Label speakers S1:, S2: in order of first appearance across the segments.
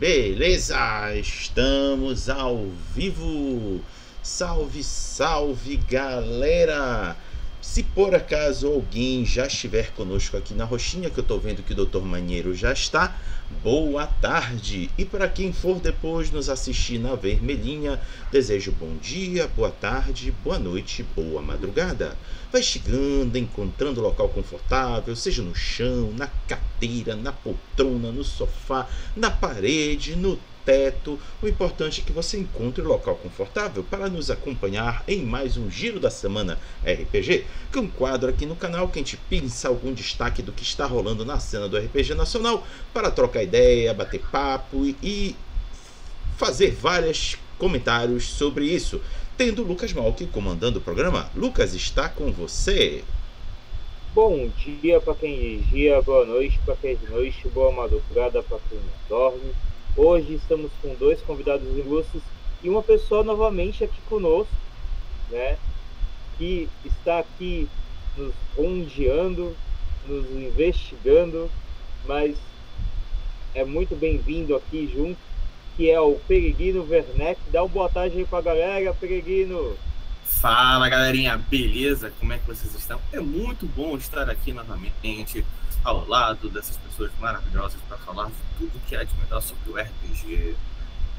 S1: Beleza, estamos ao vivo. Salve, salve, galera! Se por acaso alguém já estiver conosco aqui na roxinha, que eu tô vendo que o Dr. Maneiro já está, boa tarde! E para quem for depois nos assistir na vermelhinha, desejo bom dia, boa tarde, boa noite, boa madrugada. Vai chegando, encontrando local confortável, seja no chão, na cadeira, na poltrona, no sofá, na parede, no teto. O importante é que você encontre um local confortável para nos acompanhar em mais um Giro da Semana RPG, que é um quadro aqui no canal que a gente pinça algum destaque do que está rolando na cena do RPG nacional para trocar ideia, bater papo e fazer vários comentários sobre isso, tendo o Lucas Malk comandando o programa. Lucas, está com você.
S2: Bom dia para quem vigia, boa noite para quem é de noite, boa madrugada para quem não dorme. Hoje estamos com dois convidados ilustres e uma pessoa novamente aqui conosco, né? Que está aqui nos rondeando, nos investigando, mas é muito bem-vindo aqui junto, que é o Peregrino Werneck. Dá uma boa tarde aí para a galera, Peregrino.
S3: Fala, galerinha, beleza? Como é que vocês estão? É muito bom estar aqui novamente ao lado dessas pessoas maravilhosas para falar de tudo que há de melhor sobre o RPG.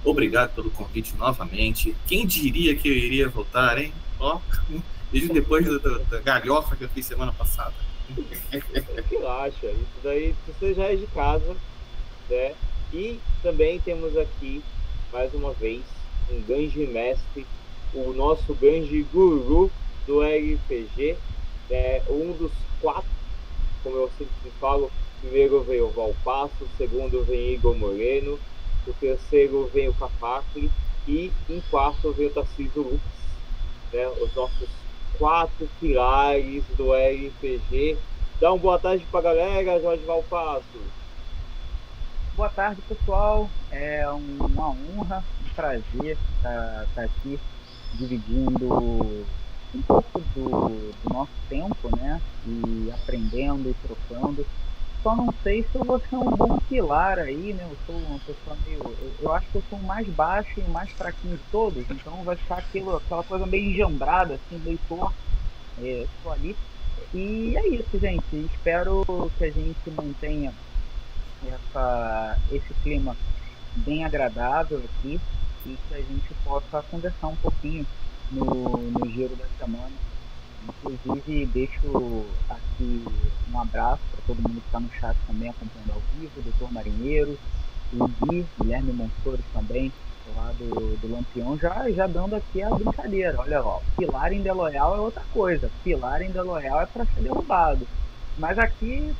S3: Obrigado pelo convite novamente. Quem diria que eu iria voltar, hein? Ó, desde depois da galhofa que eu fiz semana passada.
S2: Relaxa, isso daí você já é de casa, né? E também temos aqui, mais uma vez, um Ganji Mestre, o nosso Ganji Guru do RPG, um dos quatro, como eu sempre falo. Primeiro veio o Valpasso, o segundo vem Igor Moreno, o terceiro vem o Capacri e em quarto vem o Tarcísio Lux, né? Os nossos quatro pilares do RPG. Dá uma boa tarde pra galera, Jorge Valpasso.
S4: Boa tarde, pessoal. É uma honra, um prazer estar aqui dividindo um pouco do nosso tempo, né? E aprendendo e trocando. Só não sei se eu vou ser um bom pilar aí, né? Eu sou uma pessoa meio... Eu acho que eu sou o mais baixo e o mais fraquinho de todos, então vai ficar aquela coisa meio enjambrada, assim, meio torta. Estou ali. E é isso, gente. Espero que a gente mantenha esse clima bem agradável aqui e que a gente possa conversar um pouquinho no giro da semana. Inclusive, deixo aqui um abraço para todo mundo que está no chat também acompanhando ao vivo, o Dr. Marinheiro, o Gui, Guilherme Monsores também, lá do Lampião, já dando aqui a brincadeira. Olha, ó, pilar em Deloyal é outra coisa, pilar em Deloyal é para ser derrubado. Mas aqui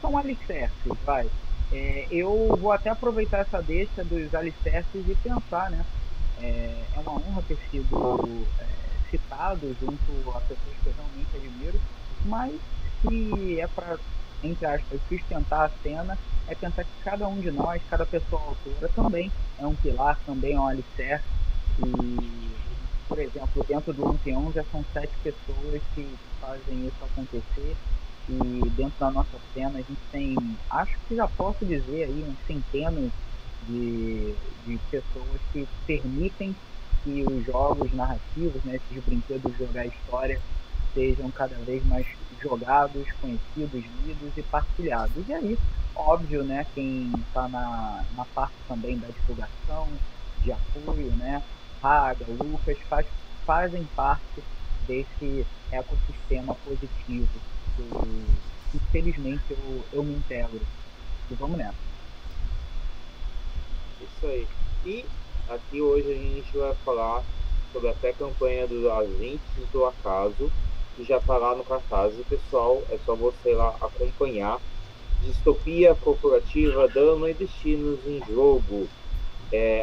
S4: são alicerces, vai. Eu vou até aproveitar essa deixa dos alicerces e pensar, né? É uma honra ter sido citado junto a pessoas que eu realmente admiro, mas se é para, entre aspas, sustentar a cena, é pensar que cada um de nós, cada pessoa autora também é um pilar, também é um alicerce. E, por exemplo, dentro do Lampião já são 7 pessoas que fazem isso acontecer. E dentro da nossa cena a gente tem, acho que já posso dizer aí, uns centenas de pessoas que permitem que os jogos narrativos, né, esses brinquedos de jogar história, sejam cada vez mais jogados, conhecidos, lidos e partilhados. E aí, óbvio, né, quem está na parte também da divulgação, de apoio, né, Raga, Lucas, fazem parte desse ecossistema positivo que infelizmente eu me integro. E vamos nessa.
S2: Isso aí. E aqui hoje a gente vai falar sobre a pré-campanha dos Agentes do Acaso, que já está lá no cartaz. E, pessoal, é só você lá acompanhar. Distopia corporativa, dama e destinos em jogo.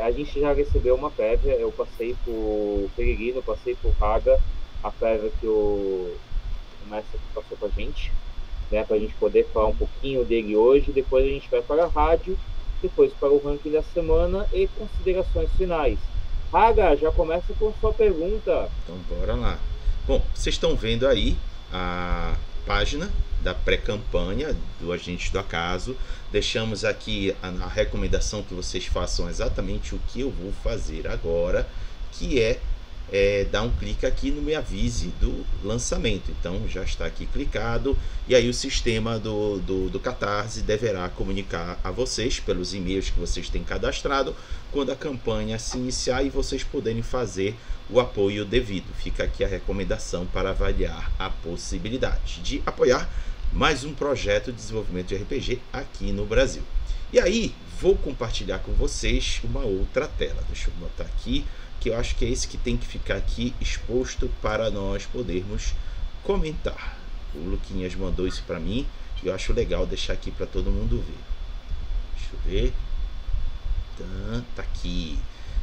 S2: A gente já recebeu uma prévia, eu passei por Peregrino, passei por Raga, a prévia que o mestre passou pra gente, né, pra gente poder falar um pouquinho dele hoje. Depois a gente vai para a rádio, depois para o ranking da semana e considerações finais. Raga, já começa com sua pergunta.
S1: Então bora lá. Bom, vocês estão vendo aí a página da pré-campanha do Agente do Acaso. Deixamos aqui a recomendação que vocês façam exatamente o que eu vou fazer agora, que é dar um clique aqui no Me Avise do lançamento. Então já está aqui clicado, e aí o sistema do Catarse deverá comunicar a vocês pelos e-mails que vocês têm cadastrado quando a campanha se iniciar e vocês poderem fazer o apoio devido. Fica aqui a recomendação para avaliar a possibilidade de apoiar mais um projeto de desenvolvimento de RPG aqui no Brasil. E aí vou compartilhar com vocês uma outra tela. Deixa eu botar aqui, que eu acho que é esse que tem que ficar aqui exposto para nós podermos comentar. O Luquinhas mandou isso para mim e eu acho legal deixar aqui para todo mundo ver. Deixa eu ver. Tá aqui.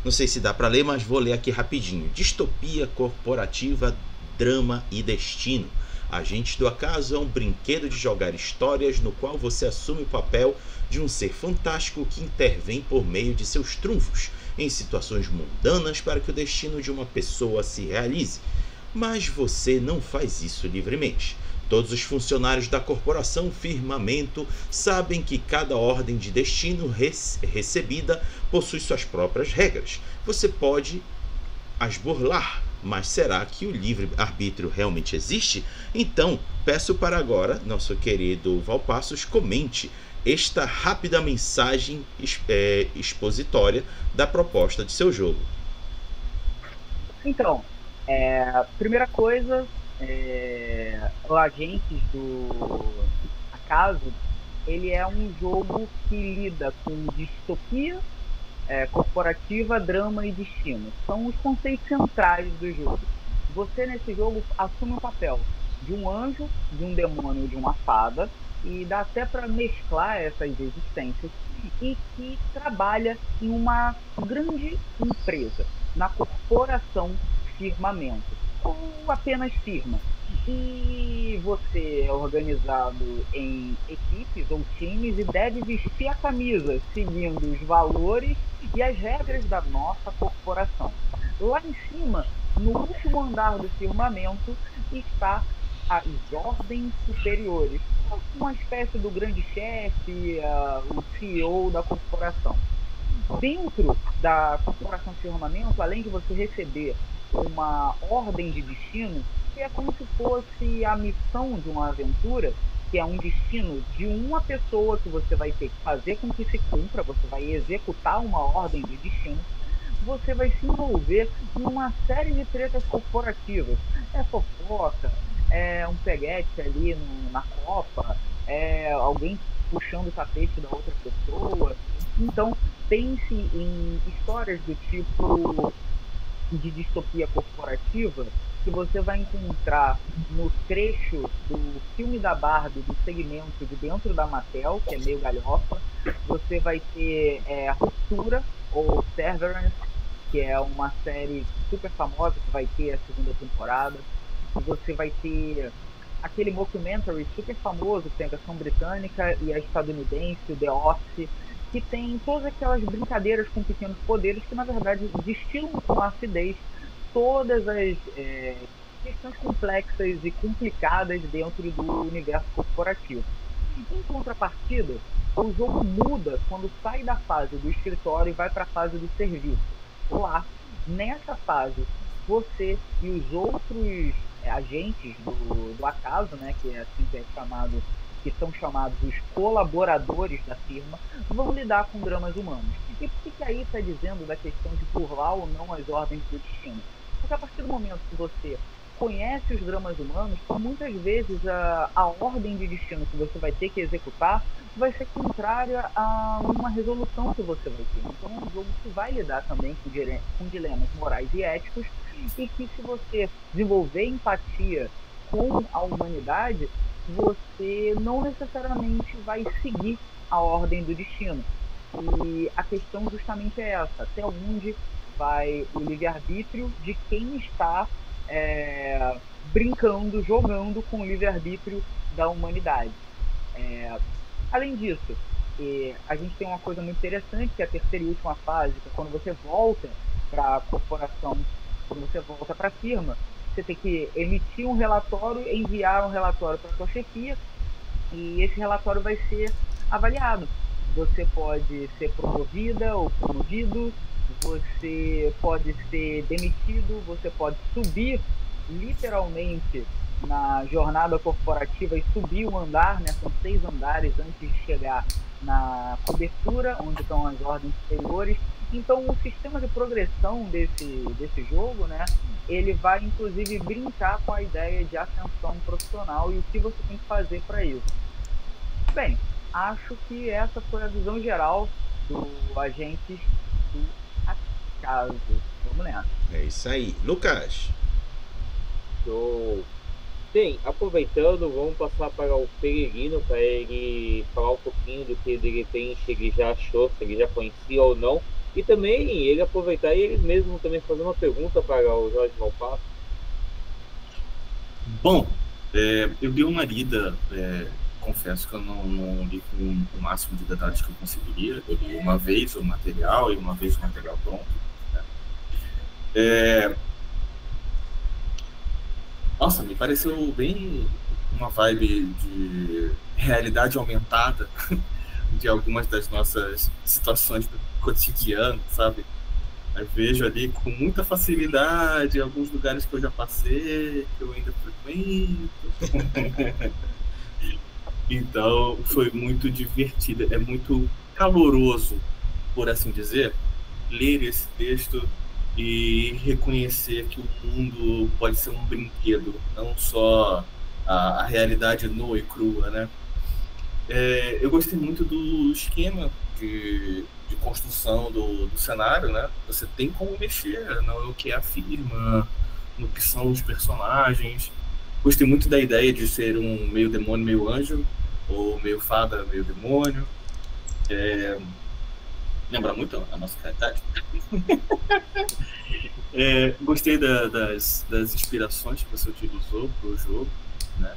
S1: Não sei se dá para ler, mas vou ler aqui rapidinho. Distopia corporativa, drama e destino. Agente do Acaso é um brinquedo de jogar histórias no qual você assume o papel de um ser fantástico que intervém por meio de seus trunfos em situações mundanas para que o destino de uma pessoa se realize. Mas você não faz isso livremente. Todos os funcionários da corporação Firmamento sabem que cada ordem de destino recebida possui suas próprias regras. Você pode as burlar, mas será que o livre-arbítrio realmente existe? Então, peço para agora, nosso querido Valpassos, comente esta rápida mensagem expositória da proposta de seu jogo.
S4: Então, primeira coisa, o Agentes do Acaso, ele é um jogo que lida com distopia, corporativa, drama e destino. São os conceitos centrais do jogo. Você, nesse jogo, assume o papel de um anjo, de um demônio, de uma fada, e dá até para mesclar essas existências, e que trabalha em uma grande empresa, na corporação Firmamento, ou apenas Firma. E você é organizado em equipes ou times e deve vestir a camisa seguindo os valores e as regras da nossa corporação. Lá em cima, no último andar do Firmamento, está as ordens superiores, uma espécie do grande chefe, o CEO da corporação. Dentro da corporação Firmamento, além de você receber uma ordem de destino, que é como se fosse a missão de uma aventura, que é um destino de uma pessoa que você vai ter que fazer com que se cumpra, você vai executar uma ordem de destino, você vai se envolver em uma série de tretas corporativas. É fofoca, é um peguete ali na copa, é alguém puxando o tapete da outra pessoa. Então, pense em histórias do tipo de distopia corporativa que você vai encontrar no trecho do filme da Barbie, do segmento de dentro da Mattel, que é meio galhofa. Você vai ter Ruptura, ou Severance, que é uma série super famosa que vai ter a segunda temporada. Você vai ter aquele mockumentary super famoso que tem a versão britânica e a estadunidense, o The Office, que tem todas aquelas brincadeiras com pequenos poderes que, na verdade, destilam com acidez todas as questões complexas e complicadas dentro do universo corporativo. Em contrapartida, o jogo muda quando sai da fase do escritório e vai para a fase do serviço. Lá, nessa fase, você e os outros agentes do Acaso, né, que é assim que é chamado, que são chamados os colaboradores da firma, vão lidar com dramas humanos. E por que aí está dizendo da questão de burlar ou não as ordens do destino? Porque a partir do momento que você conhece os dramas humanos, muitas vezes a ordem de destino que você vai ter que executar vai ser contrária a uma resolução que você vai ter. Então é um jogo que vai lidar também com dilemas morais e éticos, e que, se você desenvolver empatia com a humanidade, você não necessariamente vai seguir a ordem do destino. E a questão justamente é essa: até onde vai o livre-arbítrio de quem está brincando, jogando com o livre-arbítrio da humanidade. Além disso, a gente tem uma coisa muito interessante, que é a terceira e última fase, que é quando você volta para a corporação, quando você volta para a firma, você tem que emitir um relatório, enviar um relatório para a sua chefia, e esse relatório vai ser avaliado. Você pode ser promovida ou promovido, você pode ser demitido, você pode subir literalmente na jornada corporativa e subir um andar, né? São 6 andares antes de chegar na cobertura, onde estão as ordens superiores. Então, o sistema de progressão desse jogo, né? Ele vai, inclusive, brincar com a ideia de ascensão profissional e o que você tem que fazer para isso. Bem, acho que essa foi a visão geral do Agentes do Acaso. Vamos nessa.
S1: É isso aí. Lucas.
S2: Show. Bem, aproveitando, vamos passar para o Peregrino, para ele falar um pouquinho do que de repente ele já achou, se ele já conhecia ou não. E também ele aproveitar e ele mesmo também fazer uma pergunta para o Jorge Malpasso.
S3: Bom, eu dei uma lida, confesso que eu não li com o máximo de detalhes que eu conseguiria. Eu li uma vez o material e uma vez o material pronto. Né? Nossa, me pareceu bem uma vibe de realidade aumentada de algumas das nossas situações do cotidiano, sabe? Eu vejo ali com muita facilidade alguns lugares que eu já passei, que eu ainda frequento. Então, foi muito divertido, é muito caloroso, por assim dizer, ler esse texto e reconhecer que o mundo pode ser um brinquedo, não só a realidade nua e crua, né? Eu gostei muito do esquema de construção do cenário, né? Você tem como mexer no que é a firma, no que são os personagens. Gostei muito da ideia de ser um meio demônio, meio anjo, ou meio fada, meio demônio. Lembra muito a nossa realidade. Gostei das inspirações que você utilizou para o jogo, né?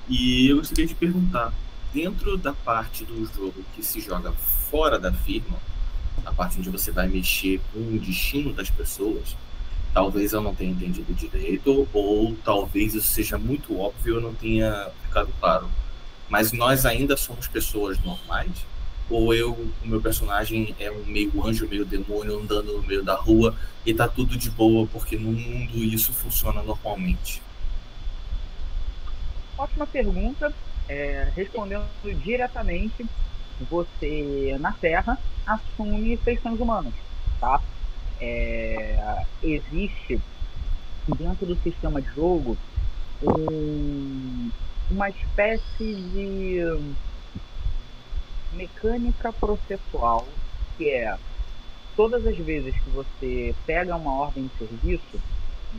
S3: E eu gostaria de perguntar, dentro da parte do jogo que se joga fora da firma, a parte onde você vai mexer com o destino das pessoas, talvez eu não tenha entendido direito, ou talvez isso seja muito óbvio e eu não tenha ficado claro. Mas nós ainda somos pessoas normais? Ou o meu personagem é um meio anjo, meio demônio andando no meio da rua e tá tudo de boa porque no mundo isso funciona normalmente?
S4: Ótima pergunta. Respondendo diretamente, você na Terra assume feições humanas, tá? Existe dentro do sistema de jogo uma espécie de mecânica processual, que é todas as vezes que você pega uma ordem de serviço,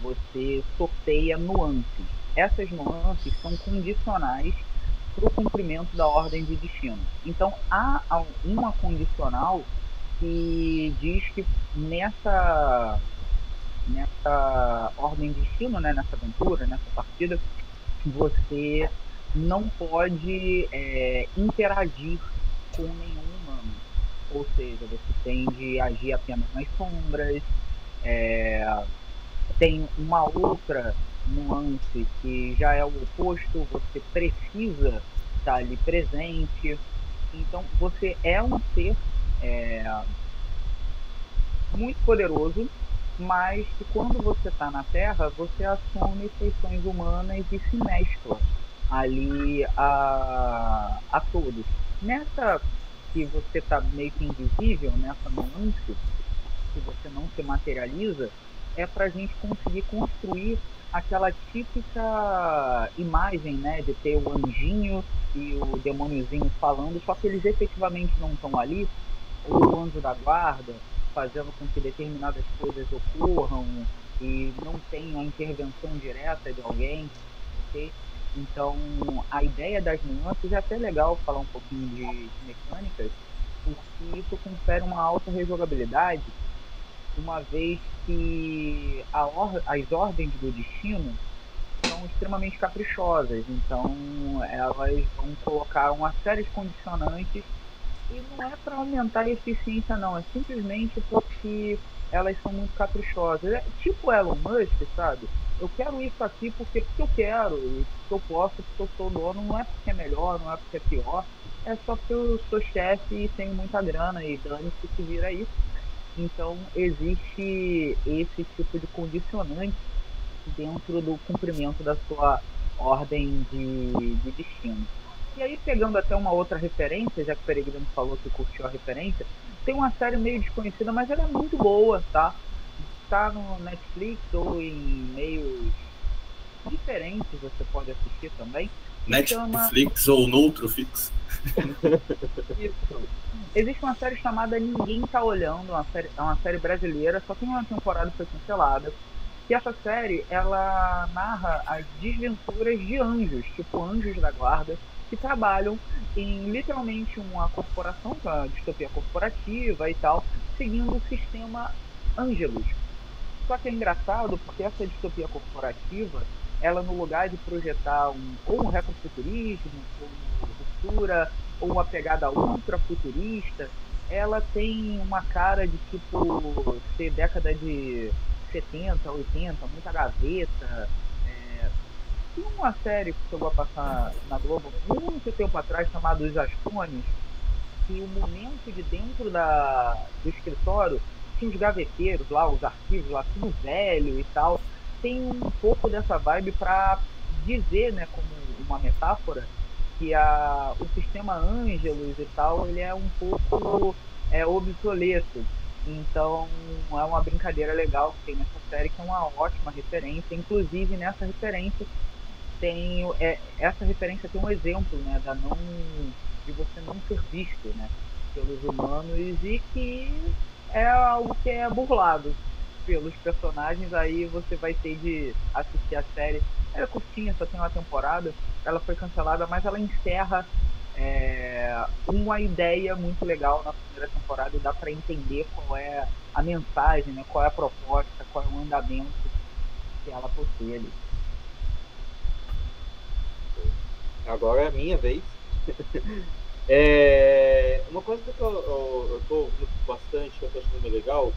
S4: você sorteia nuances. Essas nuances são condicionais para o cumprimento da ordem de destino. Então, há uma condicional que diz que nessa ordem de destino, né, nessa aventura, nessa partida, você não pode interagir com nenhum humano. Ou seja, você tem de agir apenas nas sombras. Tem uma outra nuance que já é o oposto, você precisa estar ali presente. Então, você é um ser muito poderoso, mas que quando você está na Terra, você assume feições humanas e se mescla ali a todos. Nessa que você está meio que invisível, nessa nuance, que você não se materializa, é para a gente conseguir construir aquela típica imagem, né, de ter o anjinho e o demôniozinho falando, só que eles efetivamente não estão ali, ou o anjo da guarda, fazendo com que determinadas coisas ocorram e não tenham a intervenção direta de alguém, ok? Então, a ideia das nuances é até legal falar um pouquinho de mecânicas, porque isso confere uma alta rejogabilidade, uma vez que as ordens do destino são extremamente caprichosas. Então, elas vão colocar uma série de condicionantes e não é para aumentar a eficiência, não. É simplesmente porque elas são muito caprichosas. É tipo Elon Musk, sabe? eu quero isso aqui porque eu quero, e porque eu posso, porque eu sou dono, não é porque é melhor, não é porque é pior, é só porque eu sou chefe e tenho muita grana e dane-se que vira isso. Então, existe esse tipo de condicionante dentro do cumprimento da sua ordem de destino. E aí, pegando até uma outra referência, já que o Peregrino falou que curtiu a referência, tem uma série meio desconhecida, mas ela é muito boa, tá? Tá no Netflix ou em meios diferentes, você pode assistir também. Chama
S3: Netflix ou Noutrofix?
S4: isso. Existe uma série chamada Ninguém Tá Olhando, é uma série brasileira, só tem uma temporada que foi cancelada. E essa série, ela narra as desventuras de anjos, tipo anjos da guarda, que trabalham em literalmente uma corporação, que é uma distopia corporativa e tal, seguindo o sistema Angelus. Só que é engraçado porque essa distopia corporativa, ela no lugar de projetar ou um retrofuturismo, ou uma ruptura, ou uma pegada ultrafuturista, ela tem uma cara de tipo ser década de 70, 80, muita gaveta. Tem uma série que chegou a passar na Globo muito tempo atrás chamada Os Ascones, que o momento de dentro do escritório tinha os gaveteiros lá, os arquivos lá, tudo velho e tal. Tem um pouco dessa vibe para dizer, né, como uma metáfora, que o sistema Angelus e tal, ele é um pouco obsoleto. Então, é uma brincadeira legal que tem nessa série, que é uma ótima referência. Inclusive, nessa referência, essa referência tem um exemplo, né, de você não ser visto, né, pelos humanos, e que é algo que é burlado pelos personagens. Aí você vai ter de assistir a série. Ela é curtinha, só tem uma temporada, ela foi cancelada, mas ela encerra uma ideia muito legal na primeira temporada, e dá para entender qual é a mensagem, né, qual é a proposta, qual é o andamento que ela possui ali.
S2: Agora é a minha vez. Uma coisa que eu tô ouvindo bastante, que eu tô achando bem legal,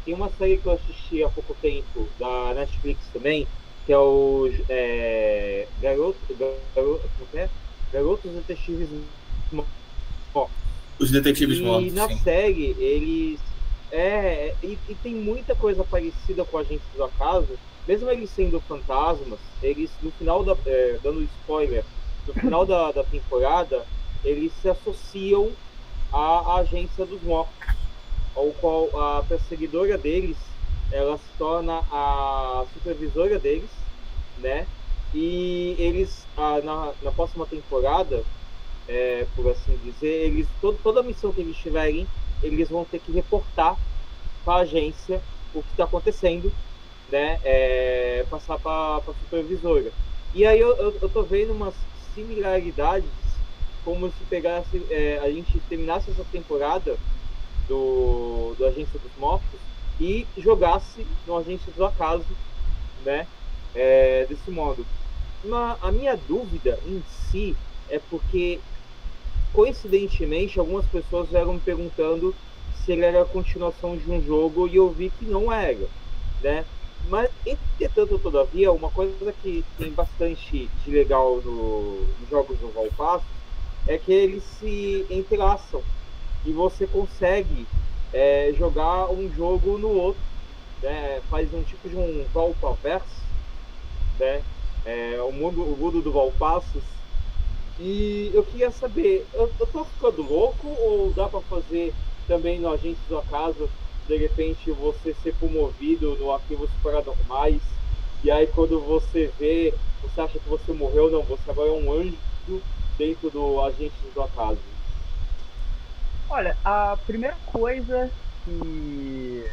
S2: tem uma série que eu assisti há pouco tempo, da Netflix também, que é o Garotos Detetives Mortos.
S3: Os Detetives Mortos,
S2: E na
S3: sim.
S2: série, eles... e tem muita coisa parecida com Agentes do Acaso, mesmo eles sendo fantasmas, eles, no final dando spoiler, no final da temporada, eles se associam à Agência dos Mortos, ao qual a perseguidora deles, ela se torna a supervisora deles, né? E eles, na próxima temporada, por assim dizer, eles, toda a missão que eles tiverem, eles vão ter que reportar para a agência o que está acontecendo, né? Passar para a supervisora. E aí eu tô vendo umas similaridades, como se pegasse, a gente terminasse essa temporada do Agência dos Mortos e jogasse no Agência do Acaso, né? Desse modo. A minha dúvida em si é porque, coincidentemente, algumas pessoas vieram me perguntando se ele era a continuação de um jogo, e eu vi que não era, né? Mas, entretanto, todavia, uma coisa que tem bastante de legal nos jogos do Valpasso é que eles se entrelaçam e você consegue jogar um jogo no outro, né? Faz um tipo de um Valpaverse, né? O mundo do Valpassos. E eu queria saber, eu tô ficando louco ou dá para fazer também no Agentes do Acaso, de repente você ser promovido no Arquivos Paranormais, e aí quando você vê, você acha que você morreu? Não, você agora é um anjo dentro do Agentes do Acaso.
S4: Olha, a primeira coisa que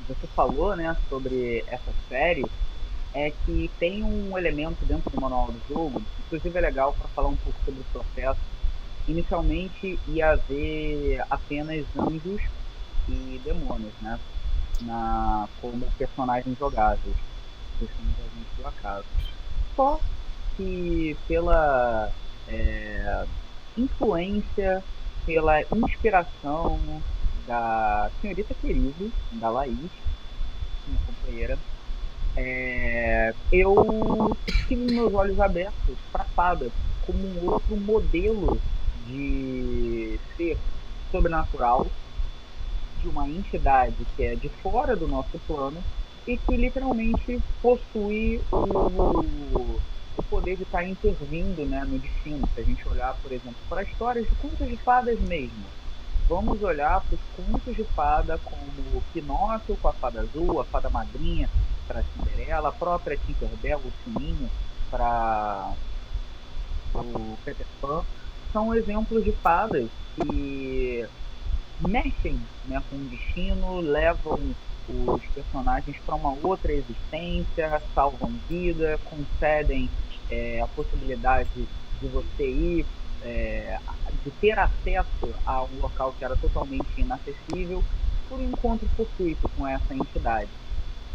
S4: você falou, né, sobre essa série, é que tem um elemento dentro do manual do jogo, inclusive é legal para falar um pouco sobre o processo. Inicialmente ia haver apenas anjos e demônios, né, como personagens jogáveis, questões da gente do acaso. Só que pela influência, pela inspiração da senhorita querida, da Laís, minha companheira, eu tive meus olhos abertos para fadas como um outro modelo de ser sobrenatural, de uma entidade que é de fora do nosso plano e que literalmente possui o poder de estar intervindo, né, no destino. Se a gente olhar, por exemplo, para histórias de contos de fadas mesmo, vamos olhar para os contos de fada como Pinóquio com a fada azul, a fada madrinha para Cinderela, a própria Tinkerbell, o Sininho para o Peter Pan. São exemplos de fadas que mexem, né, com o destino, levam os personagens para uma outra existência, salvam vida, concedem a possibilidade de você ir, de ter acesso a um local que era totalmente inacessível por um encontro fortuito com essa entidade.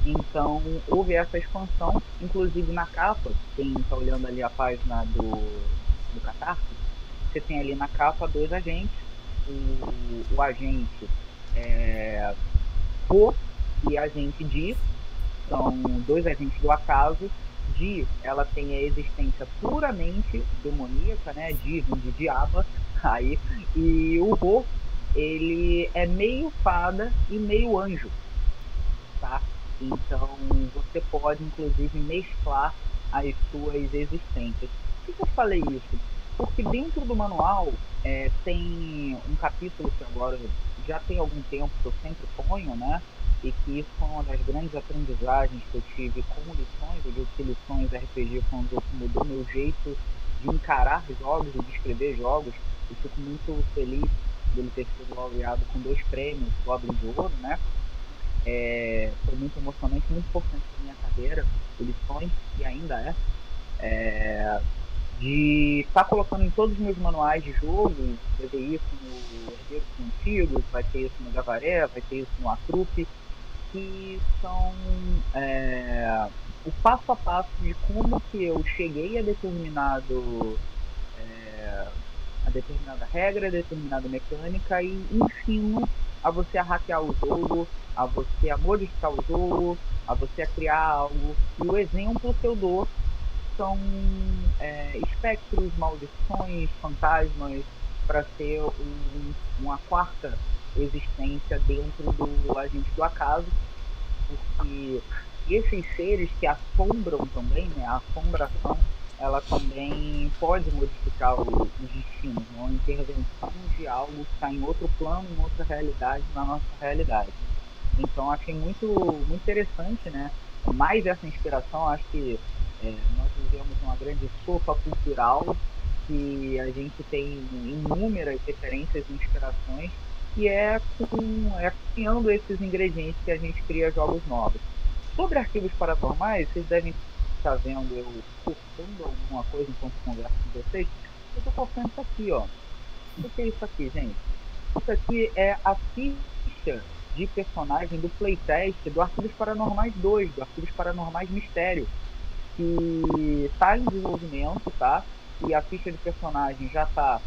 S4: Então, houve essa expansão, inclusive na capa, quem está olhando ali a página do Catarse, você tem ali na capa 2 agentes, o agente Ro e agente Di, são 2 agentes do acaso. Di, ela tem a existência puramente demoníaca, né? Di vem de diaba, aí, e o Ro, ele é meio fada e meio anjo, tá? Então você pode inclusive mesclar as suas existências. Por que eu falei isso? Porque dentro do manual tem um capítulo que agora já tem algum tempo que eu sempre ponho, né? E que isso foi uma das grandes aprendizagens que eu tive como lições. Eu digo que lições RPG foi onde mudou meu jeito de encarar jogos e de escrever jogos. Eu fico muito feliz de ele ter sido laureado com 2 prêmios Goblin de Ouro, né? Foi muito emocionante, muito importante para minha carreira, lições, e ainda de estar colocando em todos os meus manuais de jogo. Vai ter isso no Herdeiros Antigos, vai ter isso no Gavaré, vai ter isso no Atrupe, que são o passo a passo de como que eu cheguei a determinada regra, a determinada mecânica e ensino a você a hackear o jogo, a você a modificar o jogo, a você a criar algo. E o exemplo que eu dou são espectros, maldições, fantasmas, para ser uma quarta existência dentro do agente do acaso, porque esses seres que assombram também, né, a assombração, ela também pode modificar os destinos, né, uma intervenção de algo que está em outro plano, em outra realidade, na nossa realidade. Então achei muito, muito interessante, né? Mais essa inspiração, acho que nós vivemos uma grande sopa cultural que a gente tem inúmeras referências e inspirações e criando esses ingredientes que a gente cria jogos novos. Sobre arquivos paranormais, vocês devem estar vendo eu cortando alguma coisa enquanto converso com vocês. Eu estou cortando isso aqui, ó. O que é isso aqui, gente? Isso aqui é a ficha de personagem do playtest do Arquivos Paranormais 2, do Arquivos Paranormais Mistério, que está em desenvolvimento, tá? E a ficha de personagem já está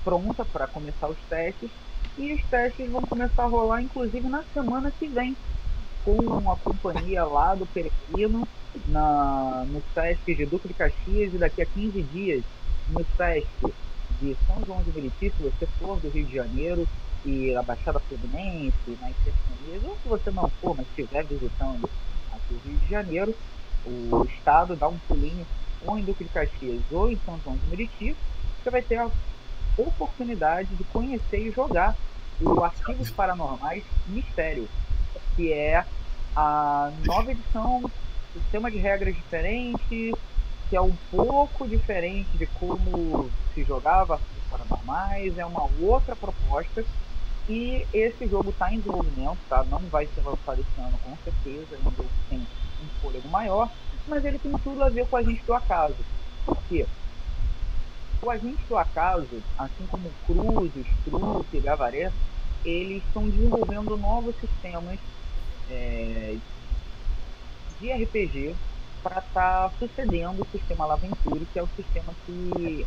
S4: pronta para começar os testes, e os testes vão começar a rolar inclusive na semana que vem, com a companhia lá do Peregrino, no teste de Duque de Caxias, e daqui a 15 dias no teste de São João de Meriti, se você for do Rio de Janeiro e a Baixada Fluminense, nas cercanias, ou se você não for, mas estiver visitando aqui o Rio de Janeiro, o estado dá um pulinho ou em Duque de Caxias ou em São João de Meriti, você vai ter a oportunidade de conhecer e jogar o Arquivos Paranormais Mistério, que é a nova edição, sistema de regras diferente, que é um pouco diferente de como se jogava Arquivos Paranormais, é uma outra proposta, e esse jogo está em desenvolvimento, tá? Não vai ser lançado esse ano com certeza, é um jogo que tem um fôlego maior, mas ele tem tudo a ver com o Agente do Acaso. Por quê? O Agente do Acaso, assim como Cruzes, Truque e Gavaré, eles estão desenvolvendo novos sistemas de RPG para estar sucedendo o sistema Laventure, que é o sistema que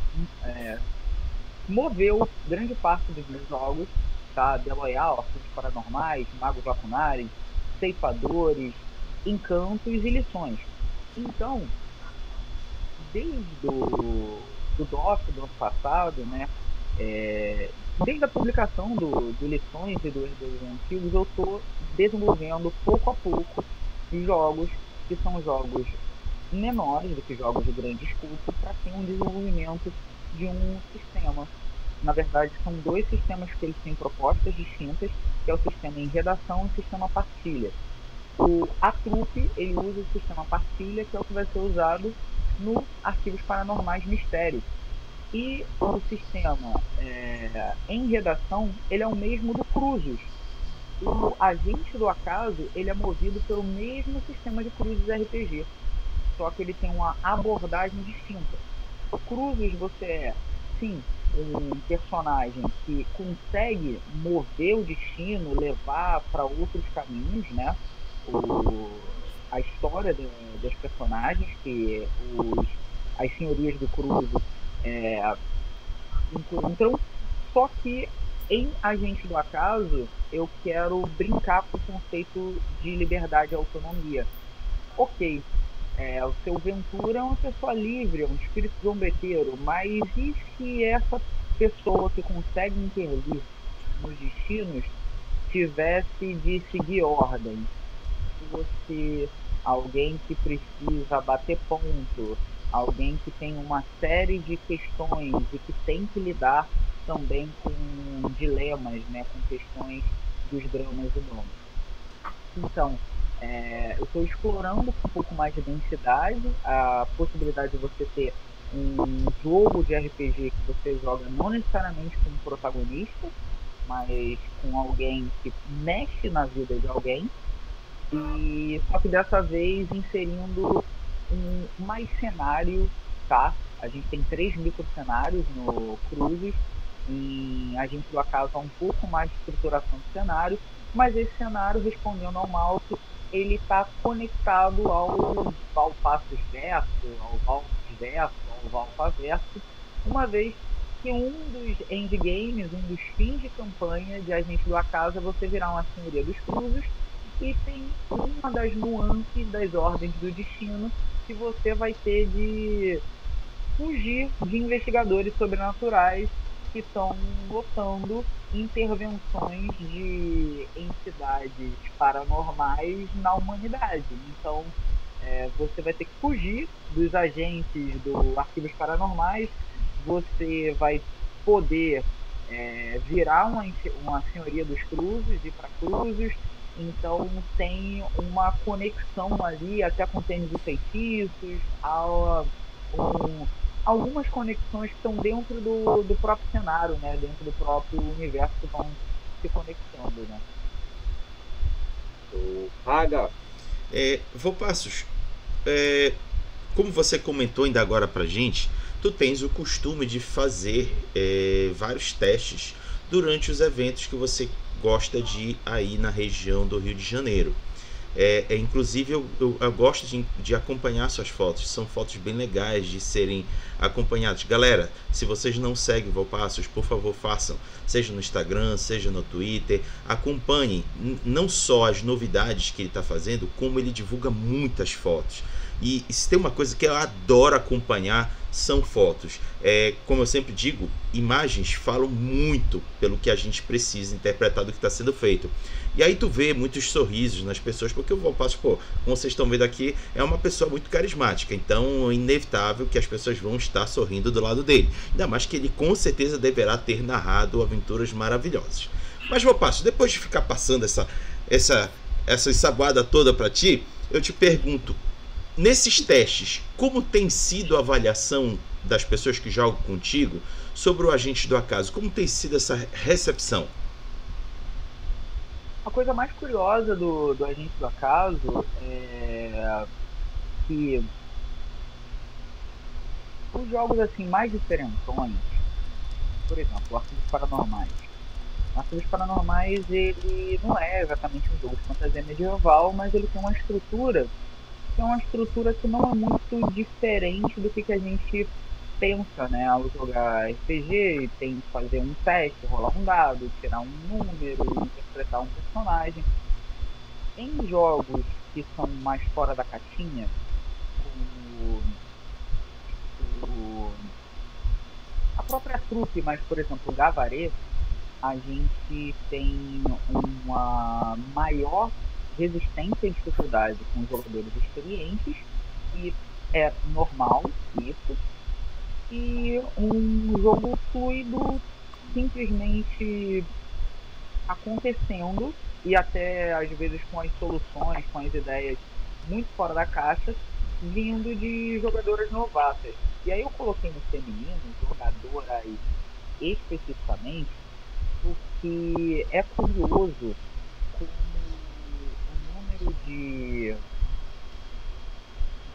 S4: moveu grande parte dos meus jogos, tá? The Loyal, Arquivos Paranormais, Magos Lacunares, Ceifadores, encantos e lições. Então, desde do DOF do ano passado, né, desde a publicação do Lições e do RPG Antigos, eu estou desenvolvendo pouco a pouco jogos que são jogos menores do que jogos de grande escopo para ter um desenvolvimento de um sistema. Na verdade, são dois sistemas que eles têm propostas distintas, que é o sistema em redação e o sistema partilha. A trupe, ele usa o sistema partilha, que é o que vai ser usado no Arquivos Paranormais Mistério. E o sistema em redação, ele é o mesmo do Cruzes. O Agente do Acaso, ele é movido pelo mesmo sistema de Cruzes RPG, só que ele tem uma abordagem distinta. O Cruzes, você é, sim, um personagem que consegue mover o destino, levar para outros caminhos, né? A história dos personagens, que as senhorias do Cruzes encontram, só que em Agente do Acaso eu quero brincar com o conceito de liberdade e autonomia. Ok, o seu Ventura é uma pessoa livre, é um espírito zombeteiro, mas e se essa pessoa que consegue intervir nos destinos tivesse de seguir ordens? Se você, alguém que precisa bater ponto, alguém que tem uma série de questões e que tem que lidar também com dilemas, né, com questões dos dramas humanos. Então, eu estou explorando com um pouco mais de densidade a possibilidade de você ter um jogo de RPG que você joga não necessariamente com um protagonista, mas com alguém que mexe na vida de alguém, e só que dessa vez inserindo mais cenário, tá? A gente tem 3 microcenários no Cruzes, em Agente do Acaso há um pouco mais de estruturação do cenário, mas esse cenário, respondendo ao Malto, ele está conectado ao Valpassos Verso, ao Valpos Verso, ao Valpaverso, uma vez que um dos endgames, um dos fins de campanha de Agente do Acaso é você virar uma senhoria dos Cruzes, e tem uma das nuances das ordens do destino que você vai ter de fugir de investigadores sobrenaturais que estão lotando intervenções de entidades paranormais na humanidade. Então, você vai ter que fugir dos agentes do Arquivos Paranormais, você vai poder virar uma senhoria dos Cruzes, ir para Cruzes. Então tem uma conexão ali até com termos de feitiços, algumas conexões que estão dentro do próprio cenário, né? Dentro do próprio universo que vão se conectando, né?
S2: Raga.
S1: Valpassos, como você comentou ainda agora pra gente, tu tens o costume de fazer vários testes durante os eventos que você gosta de ir aí na região do Rio de Janeiro. Inclusive eu gosto de acompanhar suas fotos, são fotos bem legais de serem acompanhadas. Galera, se vocês não seguem Valpassos, por favor façam, seja no Instagram, seja no Twitter, acompanhem não só as novidades que ele está fazendo, como ele divulga muitas fotos. E se tem uma coisa que eu adoro acompanhar, são fotos. Como eu sempre digo, imagens falam muito pelo que a gente precisa interpretar do que está sendo feito. E aí tu vê muitos sorrisos nas pessoas, porque o Valpassos, como vocês estão vendo aqui, é uma pessoa muito carismática. Então é inevitável que as pessoas vão estar sorrindo do lado dele. Ainda mais que ele com certeza deverá ter narrado aventuras maravilhosas. Mas Valpassos, depois de ficar passando essa ensaboada toda para ti, eu te pergunto, nesses testes, como tem sido a avaliação das pessoas que jogam contigo sobre o Agente do Acaso? Como tem sido essa recepção?
S4: A coisa mais curiosa do Agente do Acaso é que os jogos assim mais diferentões, por exemplo, o Arquivos Paranormais. O Arquivos Paranormais, ele não é exatamente um jogo de fantasia medieval, mas ele tem uma estrutura que é uma estrutura que não é muito diferente do que a gente pensa, né? Ao jogar RPG, tem que fazer um teste, rolar um dado, tirar um número, interpretar um personagem. Em jogos que são mais fora da caixinha, como a própria trupe, mas, por exemplo, o Gavarê, a gente tem uma maior resistência e dificuldade com jogadores experientes, e é normal isso, e um jogo fluido simplesmente acontecendo, e até às vezes com as soluções, com as ideias muito fora da caixa, vindo de jogadoras novatas. E aí eu coloquei no feminino, jogadoras especificamente, porque é curioso como o número de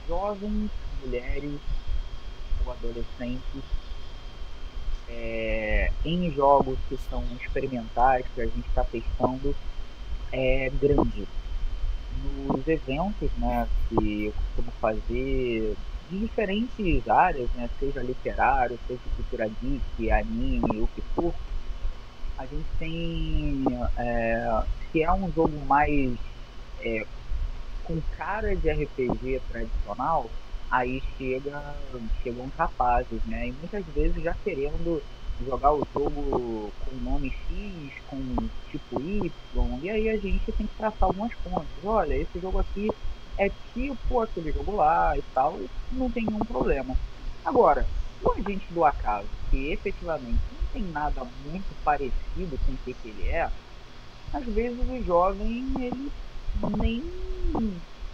S4: jovens mulheres ou adolescentes em jogos que são experimentais, que a gente está testando, é grande. Nos eventos, né, que eu costumo fazer de diferentes áreas, né, seja literário, seja cultura geek, anime, o que for, a gente tem, se é um jogo mais com cara de RPG tradicional, aí chegam rapazes, né? E muitas vezes já querendo jogar o jogo com nome X, com tipo Y, e aí a gente tem que traçar algumas pontes. Olha, esse jogo aqui é tipo aquele jogo lá e tal, e não tem nenhum problema. Agora, o Agente do Acaso, que efetivamente não tem nada muito parecido com o que ele é, às vezes o jovem, ele nem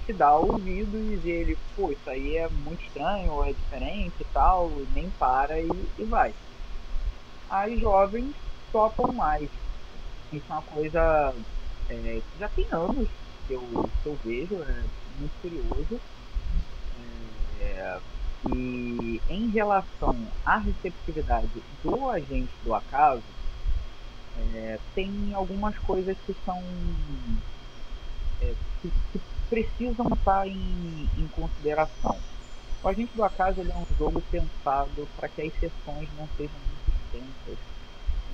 S4: se dá ouvidos e ele, pô, isso aí é muito estranho, ou é diferente e tal, nem para e vai. As jovens topam mais. Isso é uma coisa que já tem anos que eu vejo, é muito curioso. E em relação à receptividade do Agente do Acaso, tem algumas coisas que são que precisam estar em consideração. O Agente do Acaso, ele é um jogo pensado para que as sessões não sejam muito extensas.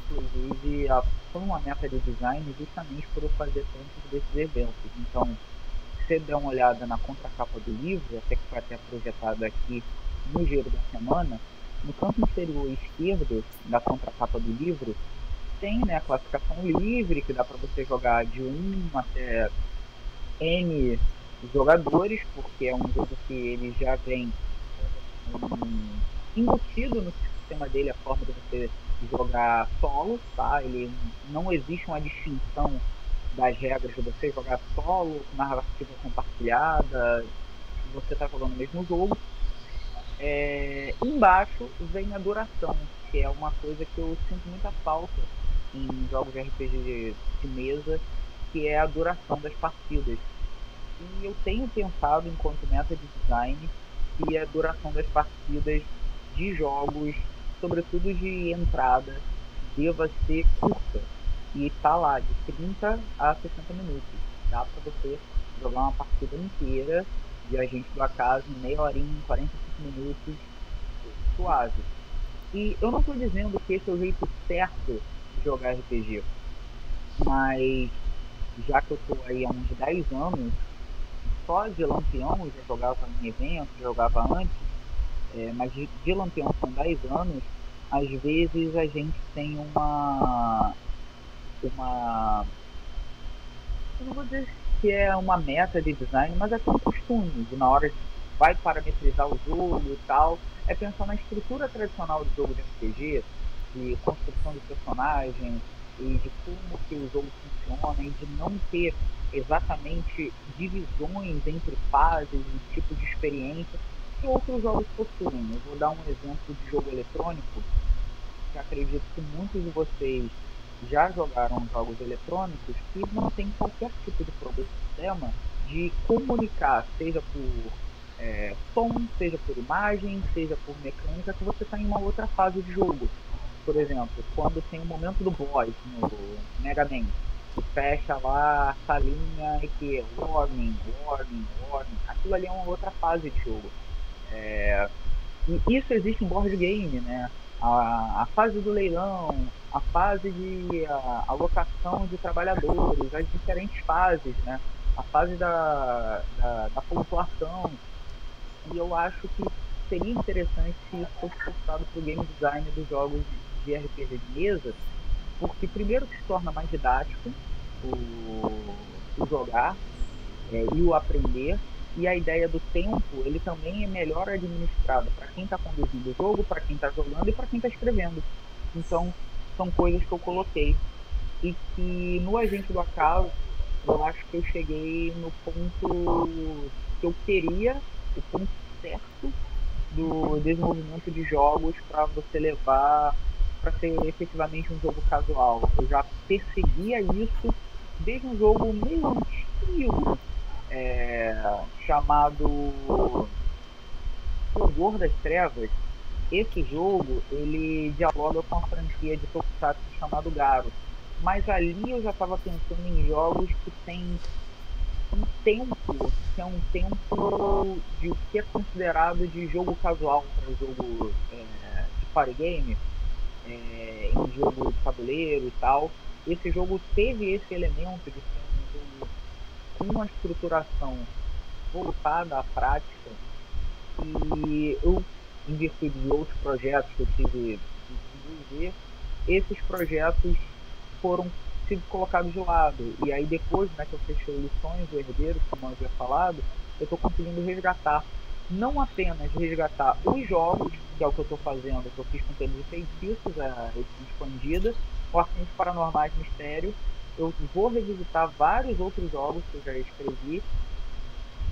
S4: Inclusive, foi uma meta de design justamente por eu fazer tantos desses eventos. Então, se você der uma olhada na contracapa do livro, até que foi até projetado aqui no Giro da Semana, no canto inferior esquerdo da contracapa do livro, tem, né, a classificação livre, que dá para você jogar de 1 até N jogadores, porque é um jogo que ele já vem embutido no sistema dele, a forma de você jogar solo, tá? Ele não existe uma distinção das regras de você jogar solo, narrativa compartilhada, você está jogando o mesmo jogo. Embaixo vem a duração, que é uma coisa que eu sinto muita falta em jogos de RPG de mesa, que é a duração das partidas. E eu tenho pensado, enquanto meta de design, que a duração das partidas de jogos, sobretudo de entrada, deva ser curta. E tá lá, de 30 a 60 minutos. Dá para você jogar uma partida inteira de Agente do Acaso em meia horinha, 45 minutos, suave. E eu não estou dizendo que esse é o jeito certo de jogar RPG, mas já que eu estou aí há uns 10 anos, só de Lampião, já jogava em evento, já jogava antes, mas de Lampião são 10 anos, às vezes a gente tem eu não vou dizer que é uma meta de design, mas é um costume, de na hora que vai parametrizar o jogo e tal, é pensar na estrutura tradicional do jogo de RPG, de construção de personagem, e de como que o jogo funciona, e de não ter exatamente divisões entre fases e tipos de experiência que outros jogos possuem. Eu vou dar um exemplo de jogo eletrônico, que acredito que muitos de vocês já jogaram jogos eletrônicos que não tem qualquer tipo de problema de comunicar, seja por som, seja por imagem, seja por mecânica, que você está em uma outra fase de jogo. Por exemplo, quando tem o momento do boss no Mega Man, que fecha lá a salinha e que warning, warning, warning, aquilo ali é uma outra fase de jogo. E isso existe em board game, né? A fase do leilão, a fase de alocação de trabalhadores, as diferentes fases, né? a fase da pontuação. E eu acho que seria interessante se isso fosse postado para o game design dos jogos de RPG de mesa, porque primeiro que se torna mais didático o jogar e o aprender, e a ideia do tempo, ele também é melhor administrado para quem está conduzindo o jogo, para quem está jogando e para quem está escrevendo. Então, são coisas que eu coloquei. E que no Agente do Acaso, eu acho que eu cheguei no ponto que eu queria, o ponto certo do desenvolvimento de jogos para você levar para ser efetivamente um jogo casual. Eu já perseguia isso desde um jogo meio antigo, chamado Fulgor das Trevas. Esse jogo, ele dialoga com a franquia de Tokusatsu chamado Garo. Mas ali eu já estava pensando em jogos que tem um tempo, que é um tempo de o que é considerado de jogo casual para jogo de party game, em jogo de tabuleiro e tal. Esse jogo teve esse elemento de ser um jogo com uma estruturação voltada à prática, e eu, em virtude de outros projetos que eu tive de desenvolver, esses projetos foram sido colocados de lado. E aí depois, né, que eu fechei Lições do Herdeiro, como eu havia falado, eu estou conseguindo resgatar, não apenas resgatar os jogos, que é o que eu estou fazendo, que eu fiz com Tênis e Feitiços, a edição expandida, o Arquivos Paranormais Mistério. Eu vou revisitar vários outros jogos que eu já escrevi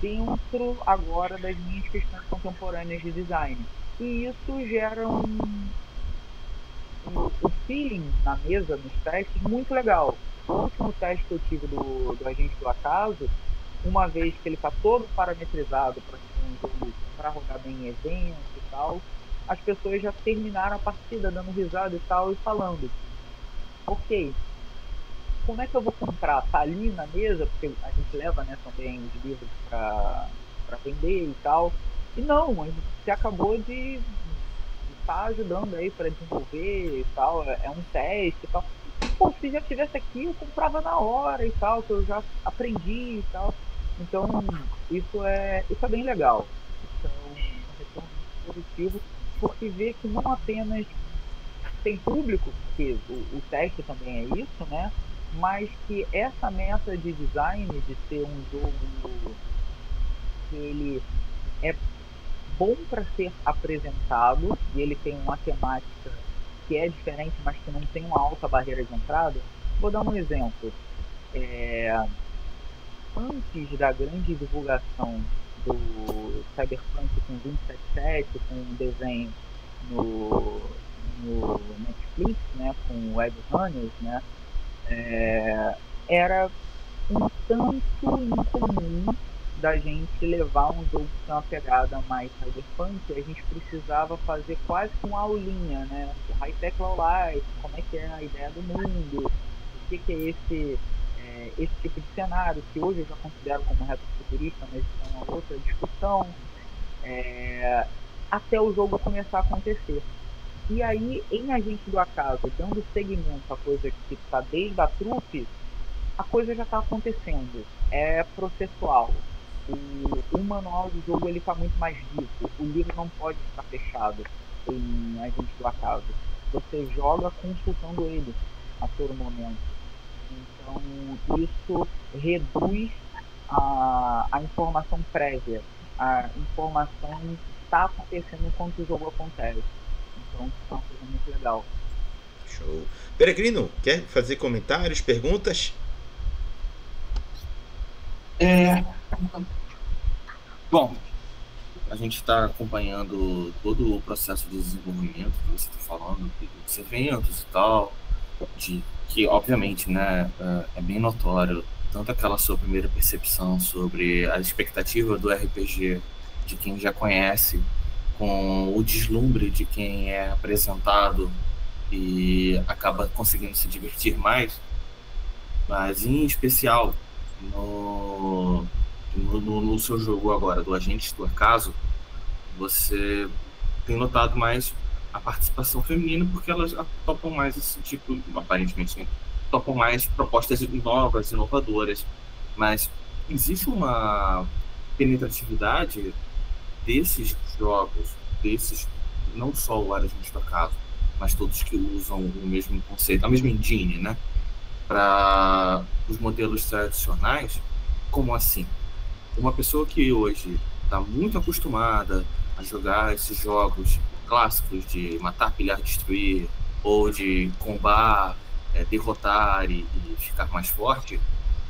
S4: dentro agora das minhas questões contemporâneas de design. E isso gera um feeling na mesa, nos testes, muito legal. O último teste que eu tive do Agente do Acaso, uma vez que ele está todo parametrizado para ser um jogo para rodar bem em eventos e tal, as pessoas já terminaram a partida dando risada e tal, e falando: ok, como é que eu vou comprar? Tá ali na mesa, porque a gente leva, né, também os livros para vender e tal. E não, você acabou de estar ajudando aí para desenvolver e tal, é um teste e tal. Pô, se já tivesse aqui, eu comprava na hora e tal, que eu já aprendi e tal. Então, isso é bem legal. Então, um retorno positivo, porque vê que não apenas tem público, porque o teste também é isso, né? Mas que essa meta de design, de ser um jogo que ele é bom para ser apresentado, e ele tem uma temática que é diferente, mas que não tem uma alta barreira de entrada. Vou dar um exemplo. Antes da grande divulgação do Cyberpunk com 277, com um desenho no Netflix, né, com Web Runners, né, era um tanto incomum da gente levar um jogo que tem uma pegada mais cyberpunk. A gente precisava fazer quase que uma aulinha, né? O high-tech low life, como é que é a ideia do mundo, o que é esse tipo de cenário, que hoje eu já considero como retrofuturista, mas isso é uma outra discussão, até o jogo começar a acontecer. E aí, em Agente do Acaso, dando segmento a coisa que está desde a trupe, a coisa já está acontecendo, é processual. O manual do jogo ele está muito mais vivo. O livro não pode estar fechado em Agente do Acaso. Você joga consultando ele a todo momento. Então isso reduz a informação prévia. A informação está acontecendo enquanto o jogo acontece. Então isso é uma coisa muito legal.
S1: Show. Peregrino, quer fazer comentários, perguntas?
S3: Bom, a gente está acompanhando todo o processo de desenvolvimento que você está falando, dos eventos e tal, de que obviamente, né, é bem notório tanto aquela sua primeira percepção sobre a expectativa do RPG de quem já conhece, com o deslumbre de quem é apresentado e acaba conseguindo se divertir mais, mas em especial no seu jogo agora, do Agentes do Acaso, você tem notado mais a participação feminina, porque elas topam mais esse tipo, aparentemente, topam mais propostas novas, inovadoras. Mas existe uma penetratividade desses jogos, desses, não só o Origins do Acaso, mas todos que usam o mesmo conceito, a mesma engine, né? Para os modelos tradicionais. Como assim? Uma pessoa que hoje está muito acostumada a jogar esses jogos clássicos de matar, pilhar, destruir, ou de combar, derrotar e ficar mais forte,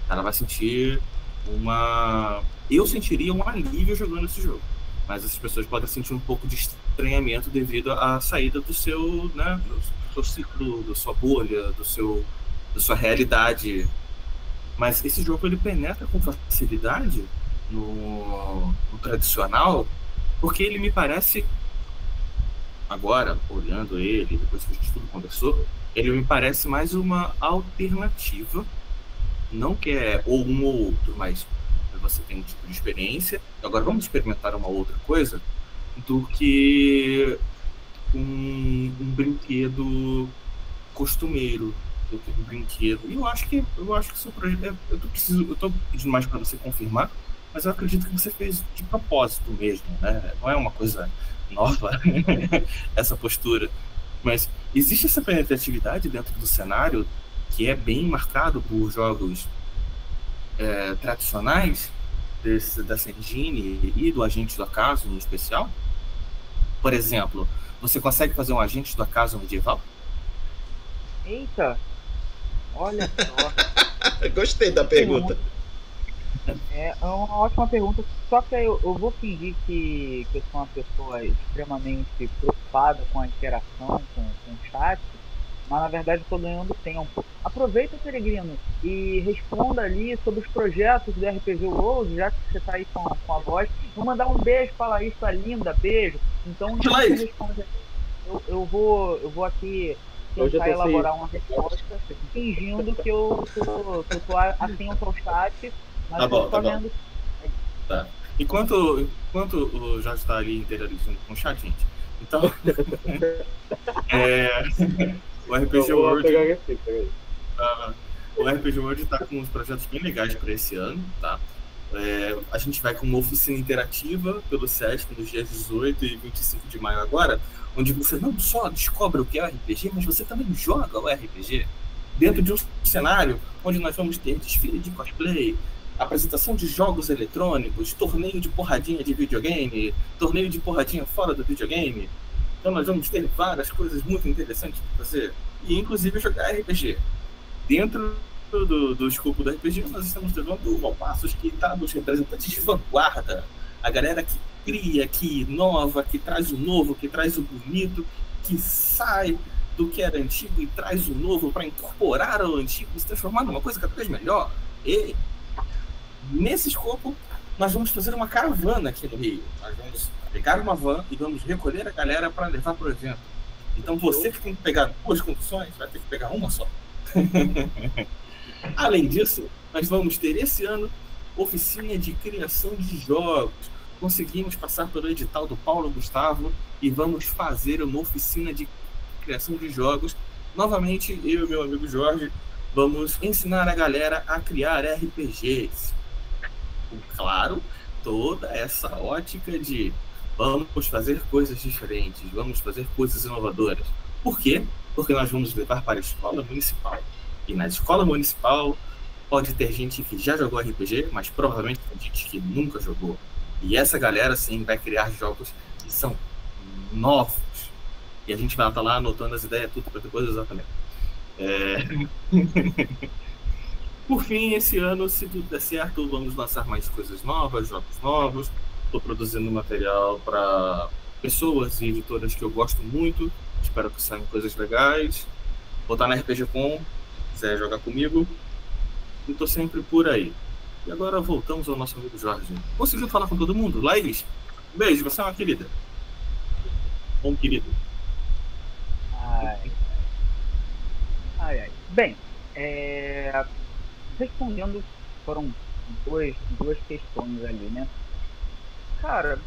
S3: ela vai sentir uma... Eu sentiria um alívio jogando esse jogo, mas essas pessoas podem sentir um pouco de estranhamento devido à saída do seu, né, do seu ciclo, da sua bolha, da sua realidade. Mas esse jogo ele penetra com facilidade no tradicional, porque ele me parece, agora, olhando ele, depois que a gente tudo conversou, ele me parece mais uma alternativa, não que é ou um ou outro, mas você tem um tipo de experiência, agora vamos experimentar uma outra coisa, do que um brinquedo costumeiro, do que um brinquedo. E eu acho que seu projeto, eu tô pedindo mais para você confirmar, mas eu acredito que você fez de propósito mesmo, né? Não é uma coisa nova essa postura, mas existe essa penetratividade dentro do cenário que é bem marcado por jogos tradicionais dessa engine e do Agente do Acaso em especial. Por exemplo, você consegue fazer um Agente do Acaso medieval?
S4: Eita, olha só.
S1: Gostei da pergunta.
S4: É uma ótima pergunta, só que eu vou fingir que eu sou uma pessoa extremamente preocupada com a interação com o chat, mas na verdade estou ganhando tempo. Aproveita, Peregrino, e responda ali sobre os projetos do RPG World, já que você está aí com a voz. Vou mandar um beijo para a Laís, sua linda, beijo. Então, você responde. Eu vou aqui tentar elaborar uma resposta, fingindo que eu tô atento ao chat, mas
S3: tá bom, tá
S4: vendo.
S3: Tá. Enquanto o Jorge está ali interagindo com o chat, gente, então o RPG World o RPG World está com uns projetos bem legais para esse ano, tá? A gente vai com uma oficina interativa pelo SESC nos dias 18 e 25 de maio agora, onde você não só descobre o que é o RPG, mas você também joga o RPG dentro de um cenário onde nós vamos ter desfile de cosplay, apresentação de jogos eletrônicos, torneio de porradinha de videogame, torneio de porradinha fora do videogame. Então nós vamos ter várias coisas muito interessantes para fazer, e inclusive jogar RPG. Dentro do escopo do RPG, nós estamos levando o Valpassos, que está dos representantes de vanguarda, a galera que cria, que inova, que traz o novo, que traz o bonito, que sai do que era antigo e traz o novo para incorporar o antigo e se transformar numa coisa cada vez melhor. E nesse escopo, nós vamos fazer uma caravana aqui no Rio. Nós vamos pegar uma van e vamos recolher a galera para levar para o evento. Então você que tem que pegar 2 conduções, vai ter que pegar uma só. Além disso, nós vamos ter esse ano oficina de criação de jogos. Conseguimos passar pelo edital do Paulo Gustavo e vamos fazer uma oficina de criação de jogos. Novamente, eu e meu amigo Jorge vamos ensinar a galera a criar RPGs. Claro, toda essa ótica de vamos fazer coisas diferentes, vamos fazer coisas inovadoras. Por quê? Porque nós vamos levar para a escola municipal. E na escola municipal pode ter gente que já jogou RPG, mas provavelmente tem gente que nunca jogou. E essa galera, sim, vai criar jogos que são novos. E a gente vai estar lá anotando as ideias, tudo para depois usar também. Por fim, esse ano, se tudo der certo, vamos lançar mais coisas novas, jogos novos. Estou produzindo material para pessoas e editoras que eu gosto muito. Espero que saiam coisas legais. Vou estar na RPG Com, se quiser jogar comigo. E estou sempre por aí. E agora voltamos ao nosso amigo Jorge. Conseguiu falar com todo mundo? Laís, beijo, você é uma querida. Bom, querido.
S4: Ai. Bem, respondendo, foram duas questões ali, né? Cara,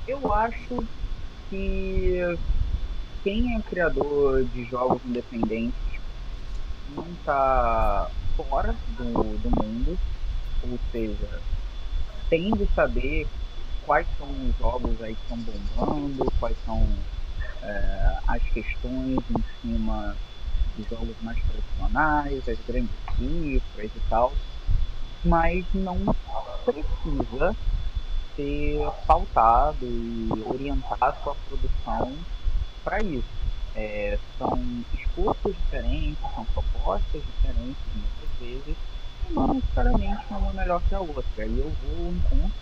S4: eu acho que quem é criador de jogos independentes não tá fora do mundo, ou seja, tem de saber quais são os jogos aí que estão bombando, quais são as questões em cima dos jogos mais tradicionais, as grandes cifras e tal, mas não precisa ser pautado e orientar a sua produção para isso. São esforços diferentes, são propostas diferentes muitas vezes, e não necessariamente uma melhor que a outra. E eu vou em conta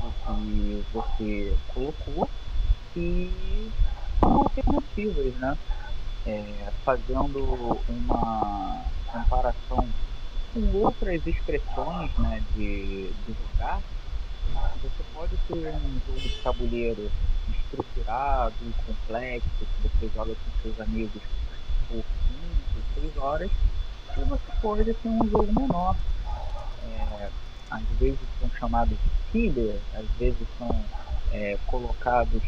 S4: do que você colocou e são alternativas, né? Fazendo uma comparação com outras expressões, né, de jogar, você pode ter um jogo de tabuleiro estruturado e complexo que você joga com seus amigos por 5, 6 horas, e você pode ter um jogo menor. Às vezes são chamados de filler, às vezes são colocados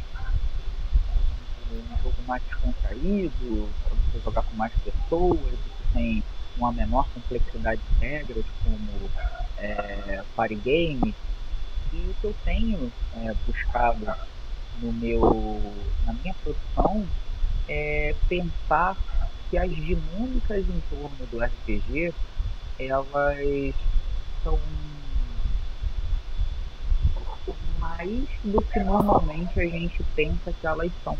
S4: um jogo mais descontraído, para você jogar com mais pessoas, que tem uma menor complexidade de regras, como party game. E o que eu tenho buscado na minha produção é pensar que as dinâmicas em torno do RPG, elas são mais do que normalmente a gente pensa que elas são.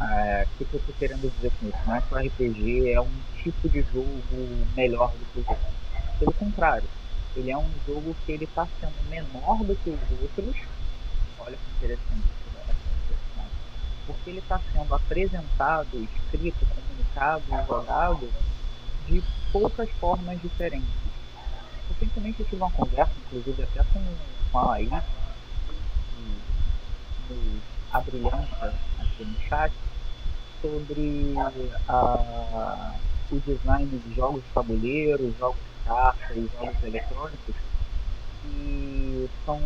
S4: O que eu estou querendo dizer com isso? Não é que o RPG é um tipo de jogo melhor do que os outros. Pelo contrário, ele é um jogo que ele está sendo menor do que os outros. Olha que interessante essa reflexão. Porque ele está sendo apresentado, escrito, comunicado e jogado de poucas formas diferentes. Recentemente eu tive uma conversa, inclusive até com a Laís, que nos abrilhanta aqui no chat, sobre o design de jogos de tabuleiro, jogos de carta e jogos eletrônicos, que são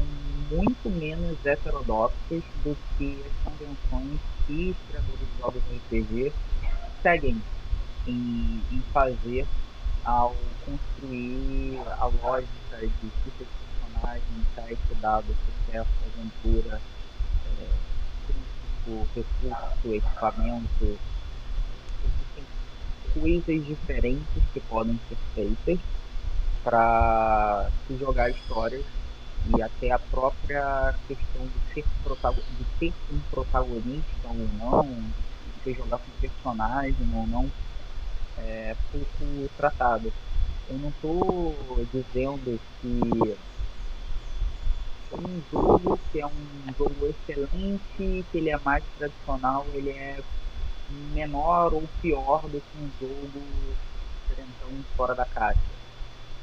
S4: muito menos heterodoxos do que as convenções que os criadores de jogos de RPG seguem em fazer ao construir a lógica de tipos de personagens, teste, dado, sucesso, aventura, recurso, equipamento. Existem coisas diferentes que podem ser feitas para se jogar histórias, e até a própria questão de ser um protagonista ou não, de você jogar com personagem ou não, é pouco tratado. Eu não estou dizendo que um jogo que é um jogo excelente, que ele é mais tradicional, ele é menor ou pior do que um jogo diferentão fora da caixa.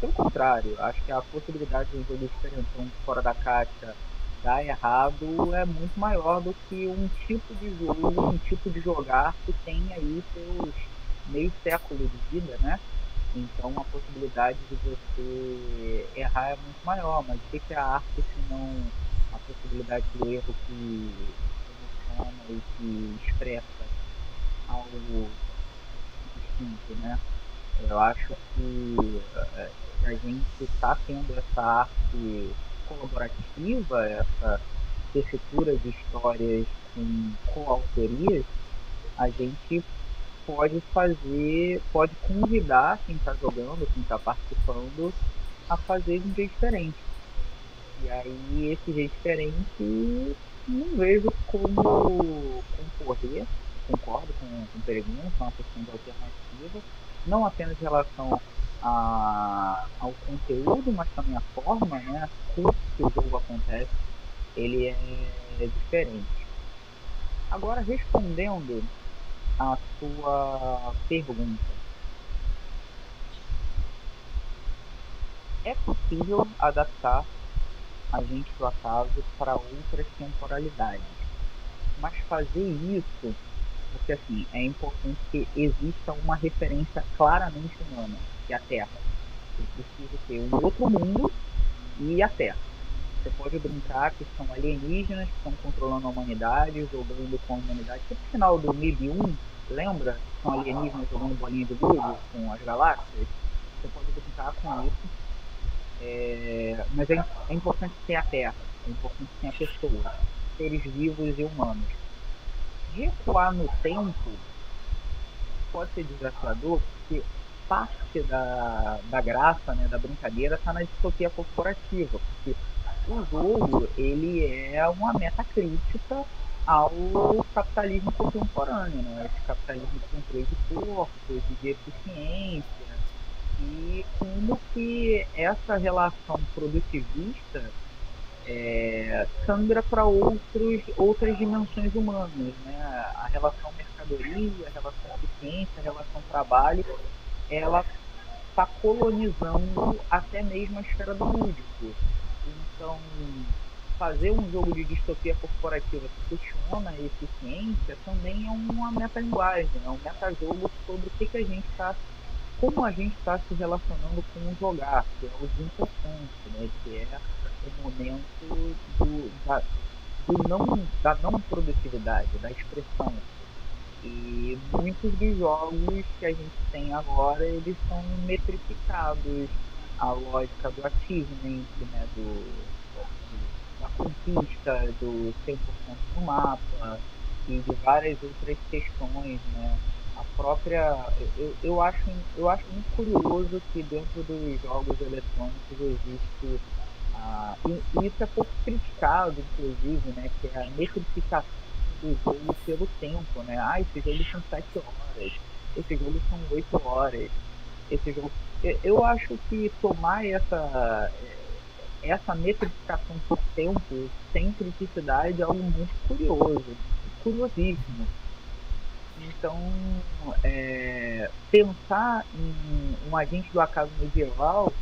S4: Pelo contrário, acho que a possibilidade de um jogo diferentão fora da caixa dar errado é muito maior do que um tipo de jogo, um tipo de jogar que tem aí seus meio século de vida, né? Então a possibilidade de você errar é muito maior, mas o que é a arte se não a possibilidade do erro que emociona e que expressa algo distinto, né? Eu acho que a gente está tendo essa arte colaborativa, essa tessitura de histórias com coautorias, a gente pode convidar quem está jogando, quem está participando, a fazer de um jeito diferente. E aí esse jeito diferente não vejo como concorrer, concordo com o Peregrino, com uma questão de alternativa, não apenas em relação ao conteúdo, mas também a forma, né, como que o jogo acontece, ele é diferente. Agora, respondendo a sua pergunta, é possível adaptar Agente do Acaso para outras temporalidades, mas fazer isso, porque assim, é importante que exista uma referência claramente humana, que é a Terra. É preciso ter um outro mundo e a Terra. Você pode brincar que são alienígenas que estão controlando a humanidade, jogando com a humanidade. Tipo o final do 1001, lembra? São alienígenas jogando bolinha de gude com as galáxias. você pode brincar com isso, mas é importante ter a Terra, é importante ter a pessoa, seres vivos e humanos. Recuar no tempo pode ser desafiador, porque parte da graça, né, da brincadeira, está na distopia corporativa, porque o jogo ele é uma meta crítica ao capitalismo contemporâneo, né? Esse capitalismo de controle de corpos, de eficiência, e como que essa relação produtivista sangra para outras dimensões humanas, né? A relação mercadoria, a relação eficiência, a relação trabalho, ela está colonizando até mesmo a esfera do lúdico. Então, fazer um jogo de distopia corporativa que questiona a eficiência também é uma metalinguagem, é um metajogo sobre o que a gente está, como a gente está se relacionando com o jogar, que é o desimportante, né? Que é o momento da não produtividade, da expressão. E muitos dos jogos que a gente tem agora, eles são metrificados à lógica do achievement, né, da conquista, do 100% no mapa e de várias outras questões, né? A própria... Eu acho muito curioso que dentro dos jogos eletrônicos existe... e isso é pouco criticado, inclusive, né, que é a metrificação do jogo pelo tempo, né? Esse jogo são 7 horas, esse jogo são 8 horas, esse jogo... Eu acho que tomar essa metrificação por tempo sem criticidade é algo muito curioso, curiosíssimo. Então, pensar em um agente do acaso medieval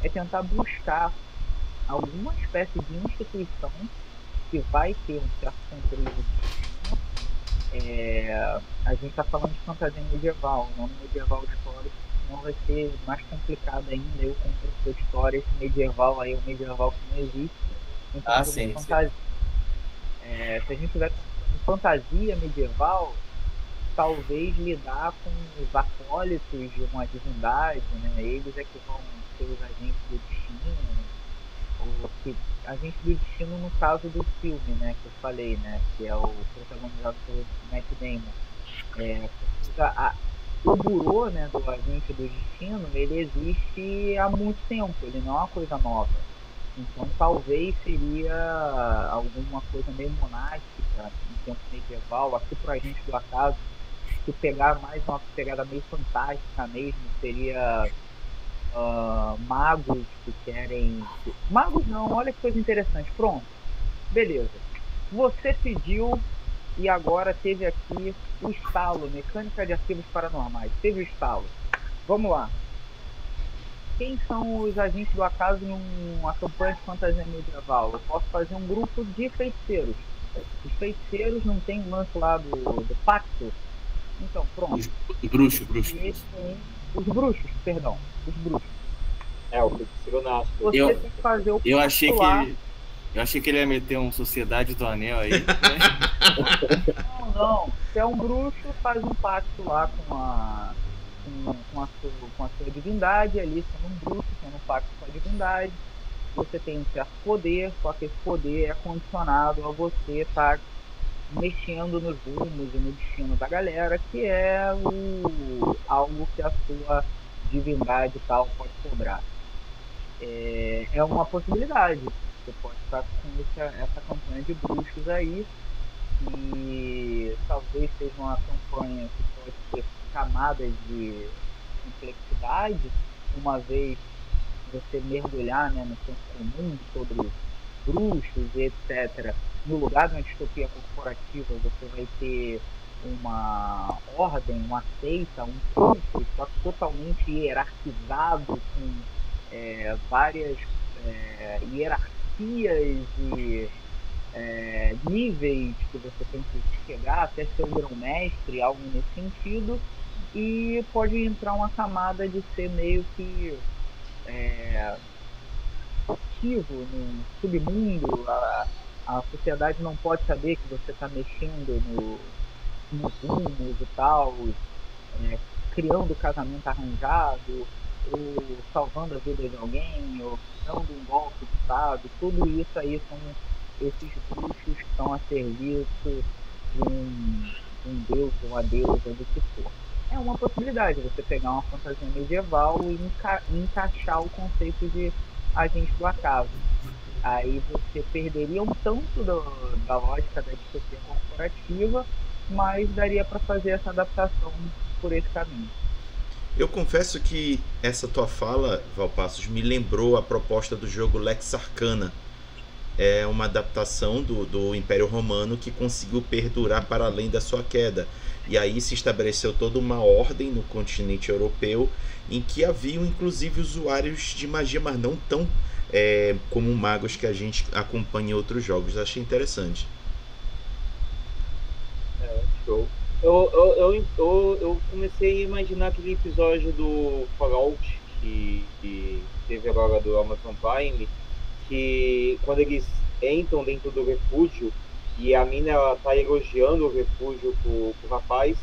S4: é tentar buscar alguma espécie de instituição que vai ter um certo controle do destino. A gente está falando de fantasia medieval, não medieval histórico, senão vai ser mais complicado ainda. Eu com professor de história, esse medieval aí é um medieval que não existe. Então,
S3: sim,
S4: fantasia. Se a gente tiver fantasia medieval, talvez lidar com os acólitos de uma divindade, né? Eles é que vão ser os agentes do destino, ou que agente do destino no caso do filme, né, que eu falei, né, que é o protagonizado pelo Matt Damon. O burô, né, do agente do destino, ele existe há muito tempo, ele não é uma coisa nova. Então talvez seria alguma coisa meio monástica em tempo medieval, aqui pro agente do acaso, se pegar mais uma pegada meio fantástica mesmo, seria magos que querem... Magos não, olha que coisa interessante. Pronto, beleza. Você pediu e agora teve aqui o estalo, mecânica de arquivos paranormais. Teve o estalo. Vamos lá. Quem são os agentes do acaso em uma campanha de fantasia medieval? Eu posso fazer um grupo de feiticeiros. Os feiticeiros não tem um lance lá do pacto? Então, pronto.
S3: Os bruxos.
S4: Os bruxos, perdão. Os bruxos.
S2: O feiticeiro nasce.
S4: Você tem que fazer o
S3: eu achei que ele ia meter uma Sociedade do Anel aí. Né?
S4: Não. Se é um bruxo, faz um pacto lá com a sua divindade, ali sendo um bruxo, sendo um pacto com a divindade. Você tem um certo poder, só que esse poder é condicionado a você estar mexendo nos rumos e no destino da galera, que é algo que a sua divindade e tal pode cobrar. É uma possibilidade. Você pode estar com essa campanha de bruxos aí, e talvez seja uma campanha que pode ter camadas de complexidade, uma vez você mergulhar, né, no senso comum sobre bruxos e etc. No lugar de uma distopia corporativa, você vai ter uma ordem, uma seita, um culto, só que totalmente hierarquizado, com várias hierarquias e níveis que você tem que chegar até ser um grão-mestre, algo nesse sentido, e pode entrar uma camada de ser meio que ativo no submundo. A sociedade não pode saber que você está mexendo nos rumos e tal, criando casamento arranjado, ou salvando a vida de alguém, ou dando um golpe de estado, tudo isso aí são esses bruxos que estão a serviço de um deus ou uma deusa, do que for. É uma possibilidade você pegar uma fantasia medieval e encaixar o conceito de agente do acaso. Aí você perderia um tanto da lógica da distopia corporativa, mas daria para fazer essa adaptação por esse caminho.
S1: Eu confesso que essa tua fala, Valpassos, me lembrou a proposta do jogo Lex Arcana. É uma adaptação do Império Romano que conseguiu perdurar para além da sua queda. E aí se estabeleceu toda uma ordem no continente europeu em que haviam inclusive usuários de magia, mas não tão como magos que a gente acompanha em outros jogos. Achei interessante.
S2: Show. Eu comecei a imaginar aquele episódio do Fallout que teve agora do Amazon Prime, que quando eles entram dentro do refúgio e a mina ela tá elogiando o refúgio pro rapaz,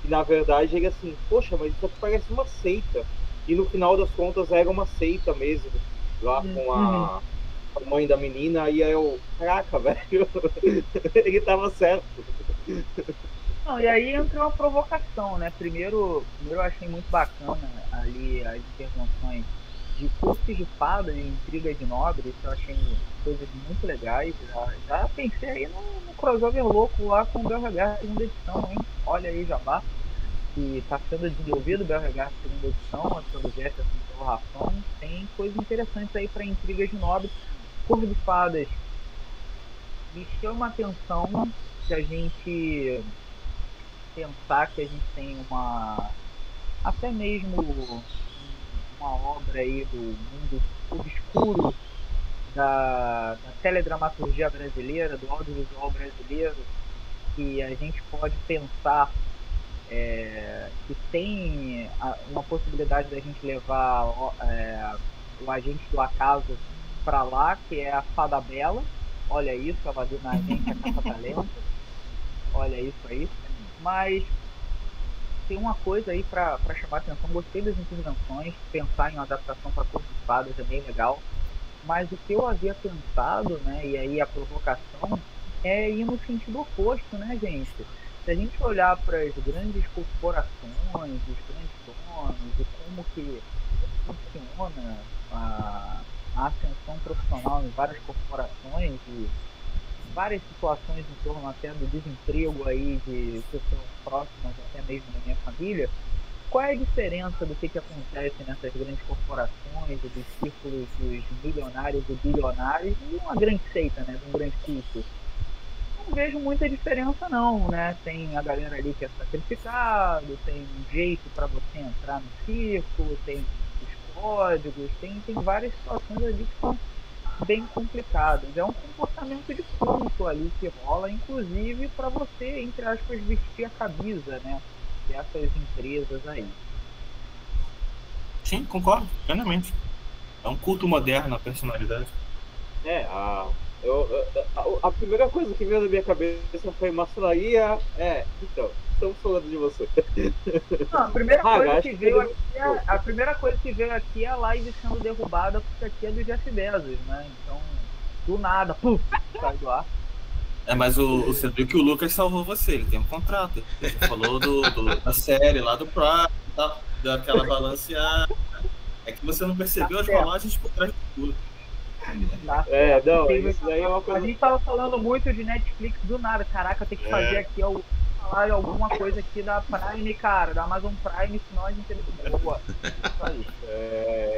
S2: e na verdade ele assim, poxa, mas isso aqui parece uma seita. E no final das contas era uma seita mesmo, lá com a mãe da menina, e aí eu, caraca, velho, ele tava certo.
S4: Não, e aí entra uma provocação, né? Primeiro eu achei muito bacana ali as intervenções de cursos de fada e intrigas de nobres, eu achei coisas muito legais. Já pensei aí no crossover louco lá com o Belregard segunda edição, hein? Olha aí, Jabá, que está sendo desenvolvido o Belregard segunda edição, pelo Jefferson e pelo Rafão. Tem coisas interessantes aí para intrigas de nobres. Curso de fadas me chama a atenção se a gente pensar que a gente tem até mesmo uma obra aí do mundo obscuro da teledramaturgia brasileira, do audiovisual brasileiro, que a gente pode pensar que tem uma possibilidade da gente levar o agente do acaso para lá, que é a Fada Bela. Olha isso, ela deu na gente a caça-talento. Olha isso aí. Mas tem uma coisa aí para chamar a atenção. Gostei das intervenções, pensar em uma adaptação para Corpo de Fadas é bem legal. Mas o que eu havia pensado, né, e aí a provocação, é ir no sentido oposto, né, gente? Se a gente olhar para as grandes corporações, os grandes donos, e como que funciona a ascensão profissional em várias corporações e várias situações em torno até do desemprego aí de pessoas próximas, até mesmo da minha família, qual é a diferença do que acontece nessas grandes corporações, dos círculos dos milionários e bilionários, e uma grande seita, né, de um grande culto? Não vejo muita diferença não, né? Tem a galera ali que é sacrificado, tem um jeito para você entrar no círculo, tem os códigos, tem várias situações ali que são bem complicadas. É um comportamento de culto ali que rola, inclusive para você, entre aspas, vestir a camisa, né, dessas empresas aí.
S3: Sim, concordo plenamente. É um culto moderno à personalidade.
S2: A primeira coisa que veio na minha cabeça foi maçonaria. Então, estamos falando de você.
S4: Não, a primeira coisa que veio aqui é a live sendo derrubada, porque aqui é do Jeff Bezos, né? Então, do nada, puf, sai do ar.
S3: Mas você viu que o Lucas salvou você, ele tem um contrato. Você falou da série lá do Prime, daquela balanceada. É que você não percebeu as rolagens por trás de tudo.
S2: Isso daí é uma coisa.
S4: A gente tava falando muito de Netflix do nada. Caraca, eu tenho que fazer aqui falar alguma coisa aqui da Prime, cara, da Amazon Prime, senão a gente boa. Isso aí.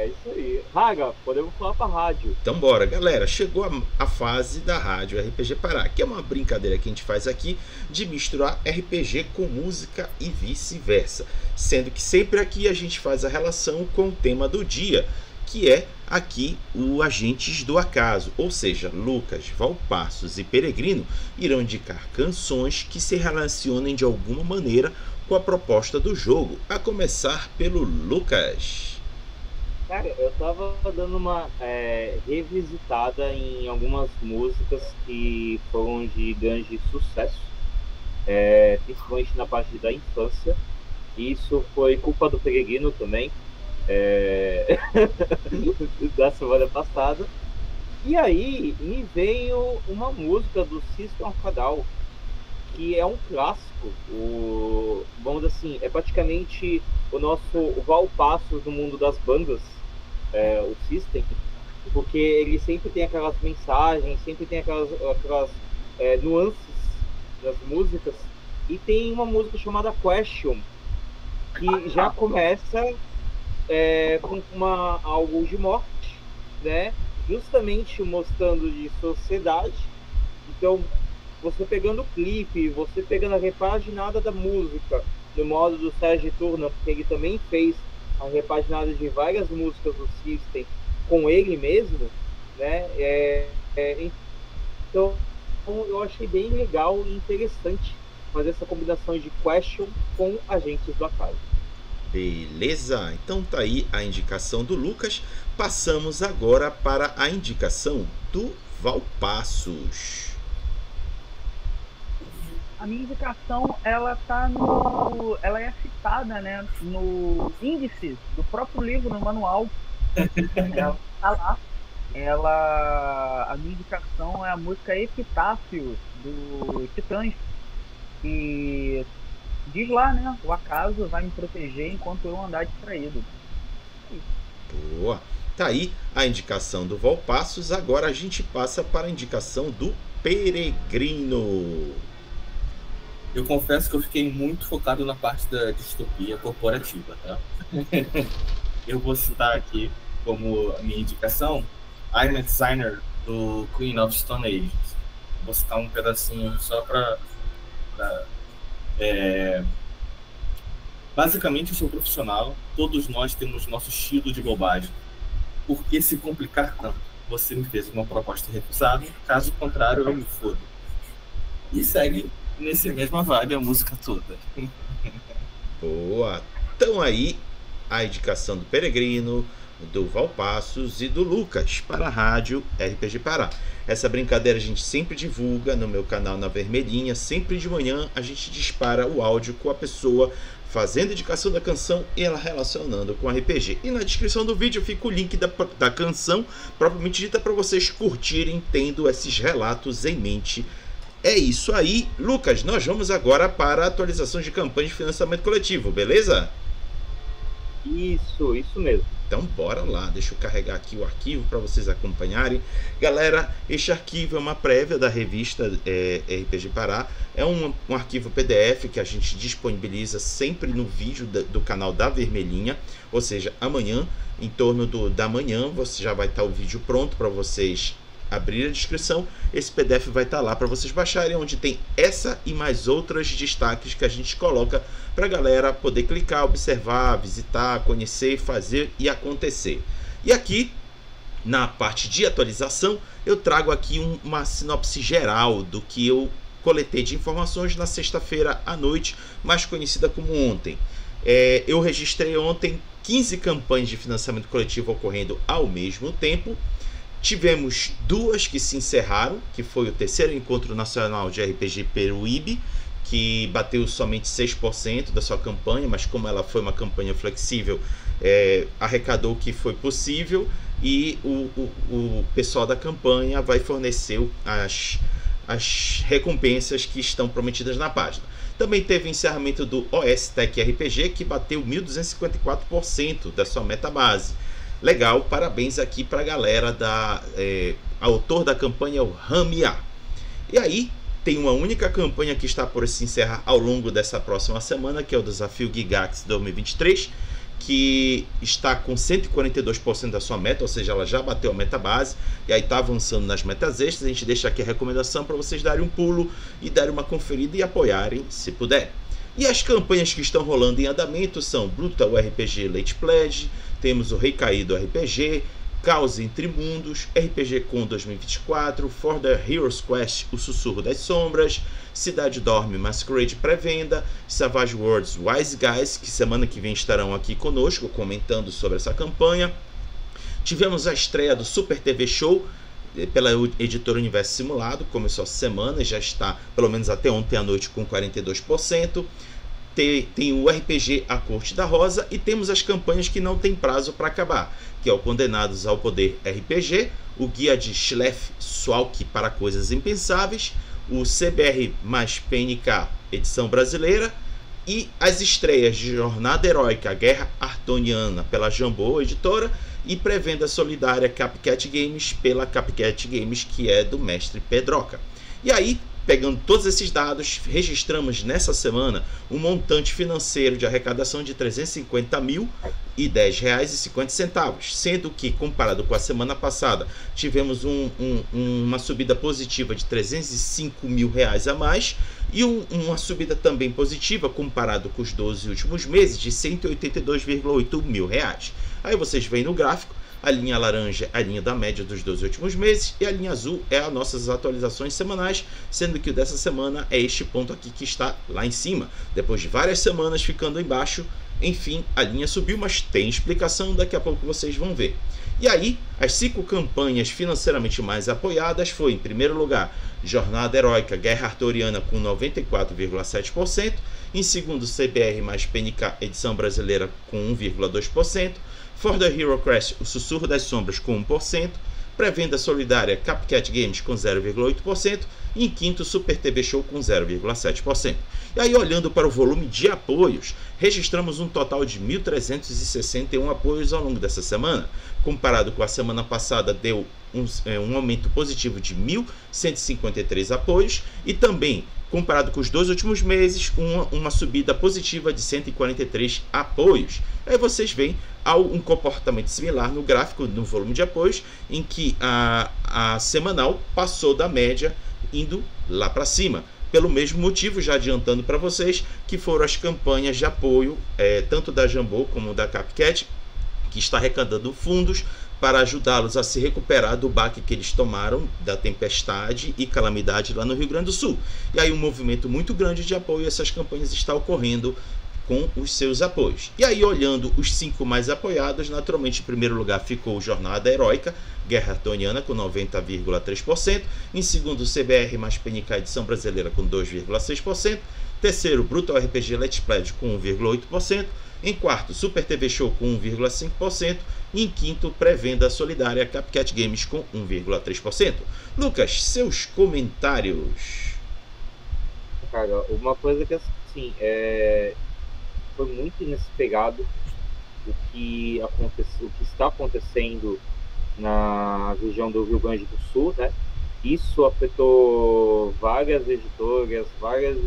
S2: Isso aí. Raga, podemos falar pra rádio.
S1: Então bora, galera. Chegou a fase da rádio RPG Pará, que é uma brincadeira que a gente faz aqui de misturar RPG com música e vice-versa. Sendo que sempre aqui a gente faz a relação com o tema do dia, que é aqui o Agentes do Acaso, ou seja, Lucas, Valpassos e Peregrino irão indicar canções que se relacionem de alguma maneira com a proposta do jogo, a começar pelo Lucas.
S2: Cara, eu tava dando uma revisitada em algumas músicas que foram de grande sucesso, principalmente na parte da infância. Isso foi culpa do Peregrino também. da semana passada. E aí me veio uma música do System of a Down, que é um clássico. Vamos dizer assim, é praticamente o Valpassos do mundo das bandas, o System, porque ele sempre tem aquelas mensagens, sempre tem aquelas nuances das músicas. E tem uma música chamada Question, que já começa com algo de morte, né? Justamente mostrando de sociedade. Então, você pegando o clipe, você pegando a repaginada da música, no modo do Sérgio Turner, porque ele também fez a repaginada de várias músicas do System com ele mesmo, né? Então, eu achei bem legal e interessante fazer essa combinação de Question com Agentes do Acaso.
S1: Beleza, então tá aí a indicação do Lucas. Passamos agora para a indicação do Valpassos.
S4: A minha indicação, ela é citada, né, no índice do próprio livro, no manual. Ela tá lá. A minha indicação é a música Epitáfio do Titãs, que diz lá, né, o acaso vai me proteger enquanto eu andar distraído.
S1: Boa, tá aí a indicação do Valpassos. Agora a gente passa para a indicação do Peregrino.
S3: Eu confesso que eu fiquei muito focado na parte da distopia corporativa, tá? Eu vou citar aqui como a minha indicação I'm a Designer, do Queen of Stone Age. Vou citar um pedacinho só para basicamente, eu sou profissional, todos nós temos nosso estilo de bobagem. Por que se complicar tanto? Você me fez uma proposta recusada, caso contrário, eu me fodo. E segue nessa mesma vibe a música toda.
S1: Boa! Então aí a indicação do Peregrino, do Valpassos e do Lucas para a rádio RPG Pará. Essa brincadeira a gente sempre divulga no meu canal na Vermelhinha. Sempre de manhã a gente dispara o áudio com a pessoa fazendo a indicação da canção e ela relacionando com RPG. E na descrição do vídeo fica o link da canção propriamente dita para vocês curtirem tendo esses relatos em mente. É isso aí, Lucas. Nós vamos agora para a atualização de campanha de financiamento coletivo, beleza?
S2: Isso mesmo.
S1: Então bora lá, deixa eu carregar aqui o arquivo para vocês acompanharem. Galera, este arquivo é uma prévia da revista RPG Pará. É um arquivo PDF que a gente disponibiliza sempre no vídeo do canal da Vermelhinha. Ou seja, amanhã, em torno da manhã, você já vai estar o vídeo pronto para vocês abrir a descrição. Esse PDF vai estar lá para vocês baixarem, onde tem essa e mais outras destaques que a gente coloca para a galera poder clicar, observar, visitar, conhecer, fazer e acontecer. E aqui na parte de atualização eu trago aqui uma sinopse geral do que eu coletei de informações na sexta-feira à noite, mais conhecida como ontem. Eu registrei ontem 15 campanhas de financiamento coletivo ocorrendo ao mesmo tempo. Tivemos duas que se encerraram, que foi o terceiro encontro nacional de RPG Peruíbe, que bateu somente 6% da sua campanha, mas como ela foi uma campanha flexível, arrecadou o que foi possível e o pessoal da campanha vai fornecer as recompensas que estão prometidas na página. Também teve o encerramento do OS Tech RPG, que bateu 1.254% da sua meta base. Legal, parabéns aqui para a galera autor da campanha, o Ramia. E aí, tem uma única campanha que está por se encerrar ao longo dessa próxima semana, que é o Desafio Gigax 2023, que está com 142% da sua meta, ou seja, ela já bateu a meta base, e aí está avançando nas metas extras. A gente deixa aqui a recomendação para vocês darem um pulo e darem uma conferida e apoiarem, se puder. E as campanhas que estão rolando em andamento são Brutal RPG Late Pledge, temos o Rei Caído RPG, Caos Entre Mundos, RPG Com 2024, For the Heroes Quest, O Sussurro das Sombras, Cidade Dorme Masquerade Pré-Venda, Savage Worlds Wise Guys, que semana que vem estarão aqui conosco comentando sobre essa campanha. Tivemos a estreia do Super TV Show pela editora Universo Simulado, começou essa semana e já está, pelo menos até ontem à noite, com 42%. tem o RPG A Corte da Rosa e temos as campanhas que não tem prazo para acabar, que é o Condenados ao Poder RPG, o Guia de Schlef Swalk para Coisas Impensáveis, o CBR mais PNK edição brasileira e as estreias de Jornada Heróica Guerra Artoniana pela Jambô Editora e pré-venda solidária Copycat Games pela Copycat Games, que é do mestre Pedroca. E aí, pegando todos esses dados, registramos nessa semana um montante financeiro de arrecadação de R$ 350.010,50, sendo que, comparado com a semana passada, tivemos uma subida positiva de R$ 305 mil a mais e uma subida também positiva, comparado com os 12 últimos meses, de R$ 182,8 mil. Aí vocês veem no gráfico, a linha laranja é a linha da média dos 12 últimos meses e a linha azul é as nossas atualizações semanais, sendo que o dessa semana é este ponto aqui que está lá em cima. Depois de várias semanas ficando embaixo, enfim, a linha subiu, mas tem explicação, daqui a pouco vocês vão ver. E aí, as 5 campanhas financeiramente mais apoiadas foi, em primeiro lugar, Jornada Heróica Guerra Arturiana com 94,7%, em segundo, CBR mais PNK edição brasileira com 1,2%, For the Hero Crash, o Sussurro das Sombras com 1%, pré-venda solidária Copycat Games com 0,8% e em quinto Super TV Show com 0,7%. E aí, olhando para o volume de apoios, registramos um total de 1.361 apoios ao longo dessa semana. Comparado com a semana passada, deu um aumento positivo de 1.153 apoios e também, comparado com os 2 últimos meses, uma subida positiva de 143 apoios. Aí vocês veem um comportamento similar no gráfico, no volume de apoios, em que a semanal passou da média, indo lá para cima. Pelo mesmo motivo, já adiantando para vocês, que foram as campanhas de apoio, tanto da Jambô como da Copycat, que está arrecadando fundos para ajudá-los a se recuperar do baque que eles tomaram da tempestade e calamidade lá no Rio Grande do Sul. E aí um movimento muito grande de apoio a essas campanhas está ocorrendo com os seus apoios. E aí, olhando os 5 mais apoiados, naturalmente em primeiro lugar ficou Jornada Heróica Guerra Artoniana com 90,3%, em segundo CBR mais PNK edição brasileira com 2,6%, terceiro Brutal RPG Let's Play com 1,8%, em quarto Super TV Show com 1,5% e em quinto pré-venda solidária Copycat Games com 1,3%. Lucas, seus comentários.
S2: Cara, uma coisa que assim, foi muito inesperado o que está acontecendo na região do Rio Grande do Sul, né? Isso afetou várias editoras, vários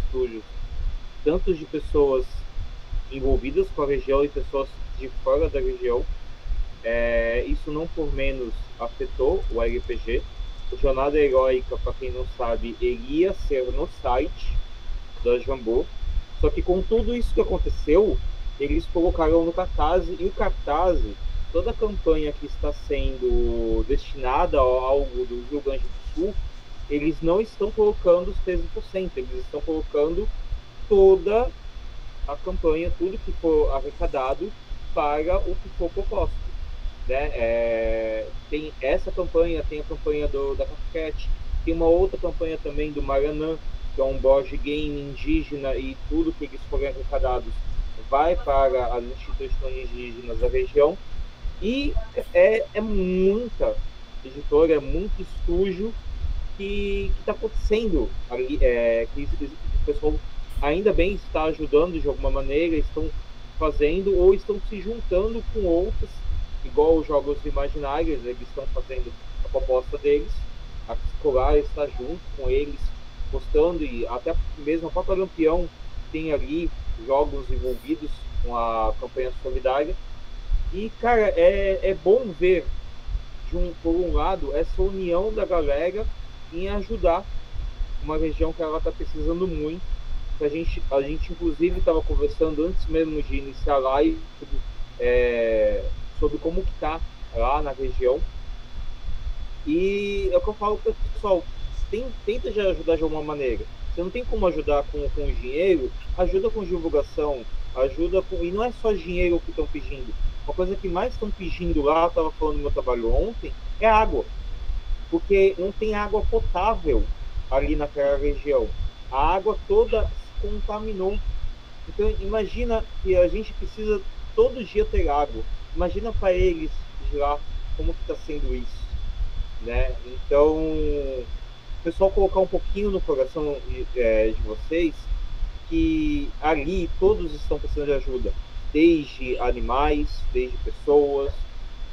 S2: estúdios, tanto de pessoas envolvidas com a região e pessoas de fora da região. Isso não por menos afetou o RPG. O Jornada Heróica, para quem não sabe, ele ia ser no site da Jambô, só que com tudo isso que aconteceu, eles colocaram no Catarse, e o Catarse, toda a campanha que está sendo destinada a algo do Rio Grande do Sul, eles não estão colocando os 13%, eles estão colocando toda a campanha, tudo que for arrecadado para o que for proposto, né? Tem essa campanha, tem a campanha da Copycat, tem uma outra campanha também do Maranã, que é um board game indígena, e tudo que eles forem arrecadados vai para as instituições indígenas da região. E é muita editora, é muito estúdio que está acontecendo ali, que o pessoal ainda bem está ajudando de alguma maneira, estão fazendo ou estão se juntando com outros, igual os Jogos Imaginários, eles estão fazendo a proposta deles, a Escolar está junto com eles, postando, e até mesmo a própria Lampião tem ali jogos envolvidos com a campanha solidária. E, cara, é bom ver, por um lado, essa união da galera em ajudar uma região que ela está precisando muito. A gente inclusive, estava conversando antes mesmo de iniciar a live sobre como que está lá na região. E é o que eu falo para o pessoal, tenta já ajudar de alguma maneira. Você não tem como ajudar com dinheiro, ajuda com divulgação, e não é só dinheiro que estão pedindo. Uma coisa que mais estão pedindo lá, eu estava falando no meu trabalho ontem, é água. Porque não tem água potável ali naquela região. A água toda se contaminou. Então, imagina que a gente precisa todo dia ter água. Imagina para eles de lá como que está sendo isso, né? Então, o pessoal colocar um pouquinho no coração de vocês que ali todos estão precisando de ajuda, desde animais, desde pessoas,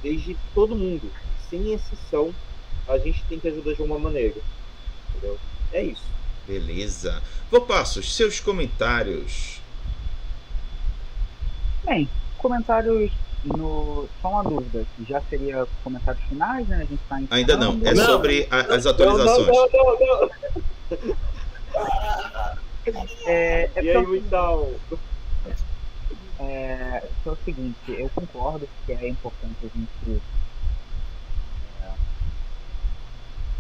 S2: desde todo mundo, sem exceção, a gente tem que ajudar de alguma maneira, entendeu? É isso.
S1: Beleza. Vopassos, seus comentários.
S4: Bem, comentários no. Só uma dúvida, já seria comentários finais, né? A gente está
S1: Ainda não, é
S2: Não.
S1: sobre as atualizações.
S2: Não.
S4: É
S2: E aí, então?
S4: É o seguinte, eu concordo que é importante a gente se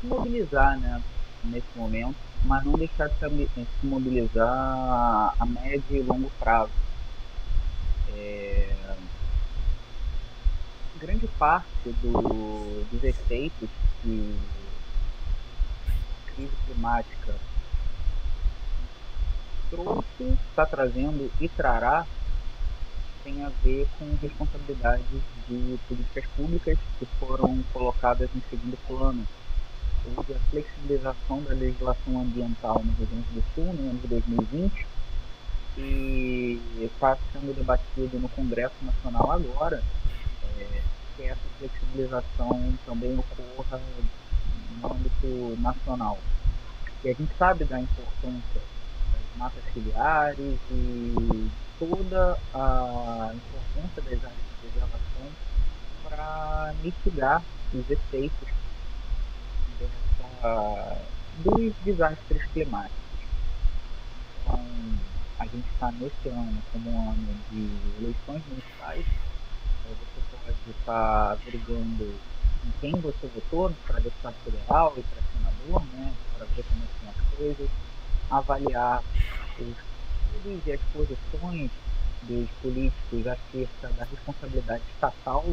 S4: mobilizar, né, nesse momento, mas não deixar de se mobilizar a médio e longo prazo. Grande parte dos efeitos que a crise climática trouxe, está trazendo e trará tem a ver com responsabilidades de políticas públicas que foram colocadas em segundo plano. Houve a flexibilização da legislação ambiental no Rio Grande do Sul no ano de 2020 e está sendo debatido no Congresso Nacional agora que essa flexibilização também ocorra no âmbito nacional. E a gente sabe da importância das matas ciliares e toda a importância das áreas de preservação para mitigar os efeitos dos desastres climáticos. Então, a gente está nesse ano como um ano de eleições municipais. Você pode estar averiguando em quem você votou para deputado federal e para senador, né, para ver como são as coisas, avaliar os estudos e as posições dos políticos acerca da responsabilidade estatal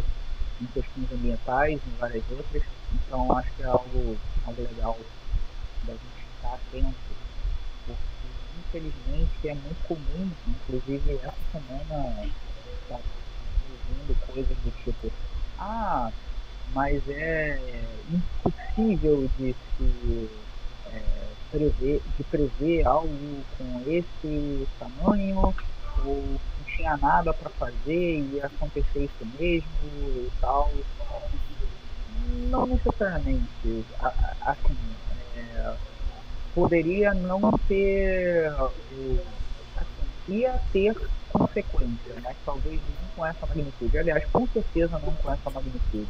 S4: em questões ambientais e várias outras. Então, acho que é algo legal da gente estar atento, porque infelizmente é muito comum, inclusive essa semana está ouvindo coisas do tipo: mas é impossível de se prever algo com esse tamanho, ou não tinha nada para fazer e ia acontecer isso mesmo e tal. Não necessariamente. Assim, poderia não ter. Assim, ia ter consequência, mas talvez não com essa magnitude. Aliás, com certeza não com essa magnitude.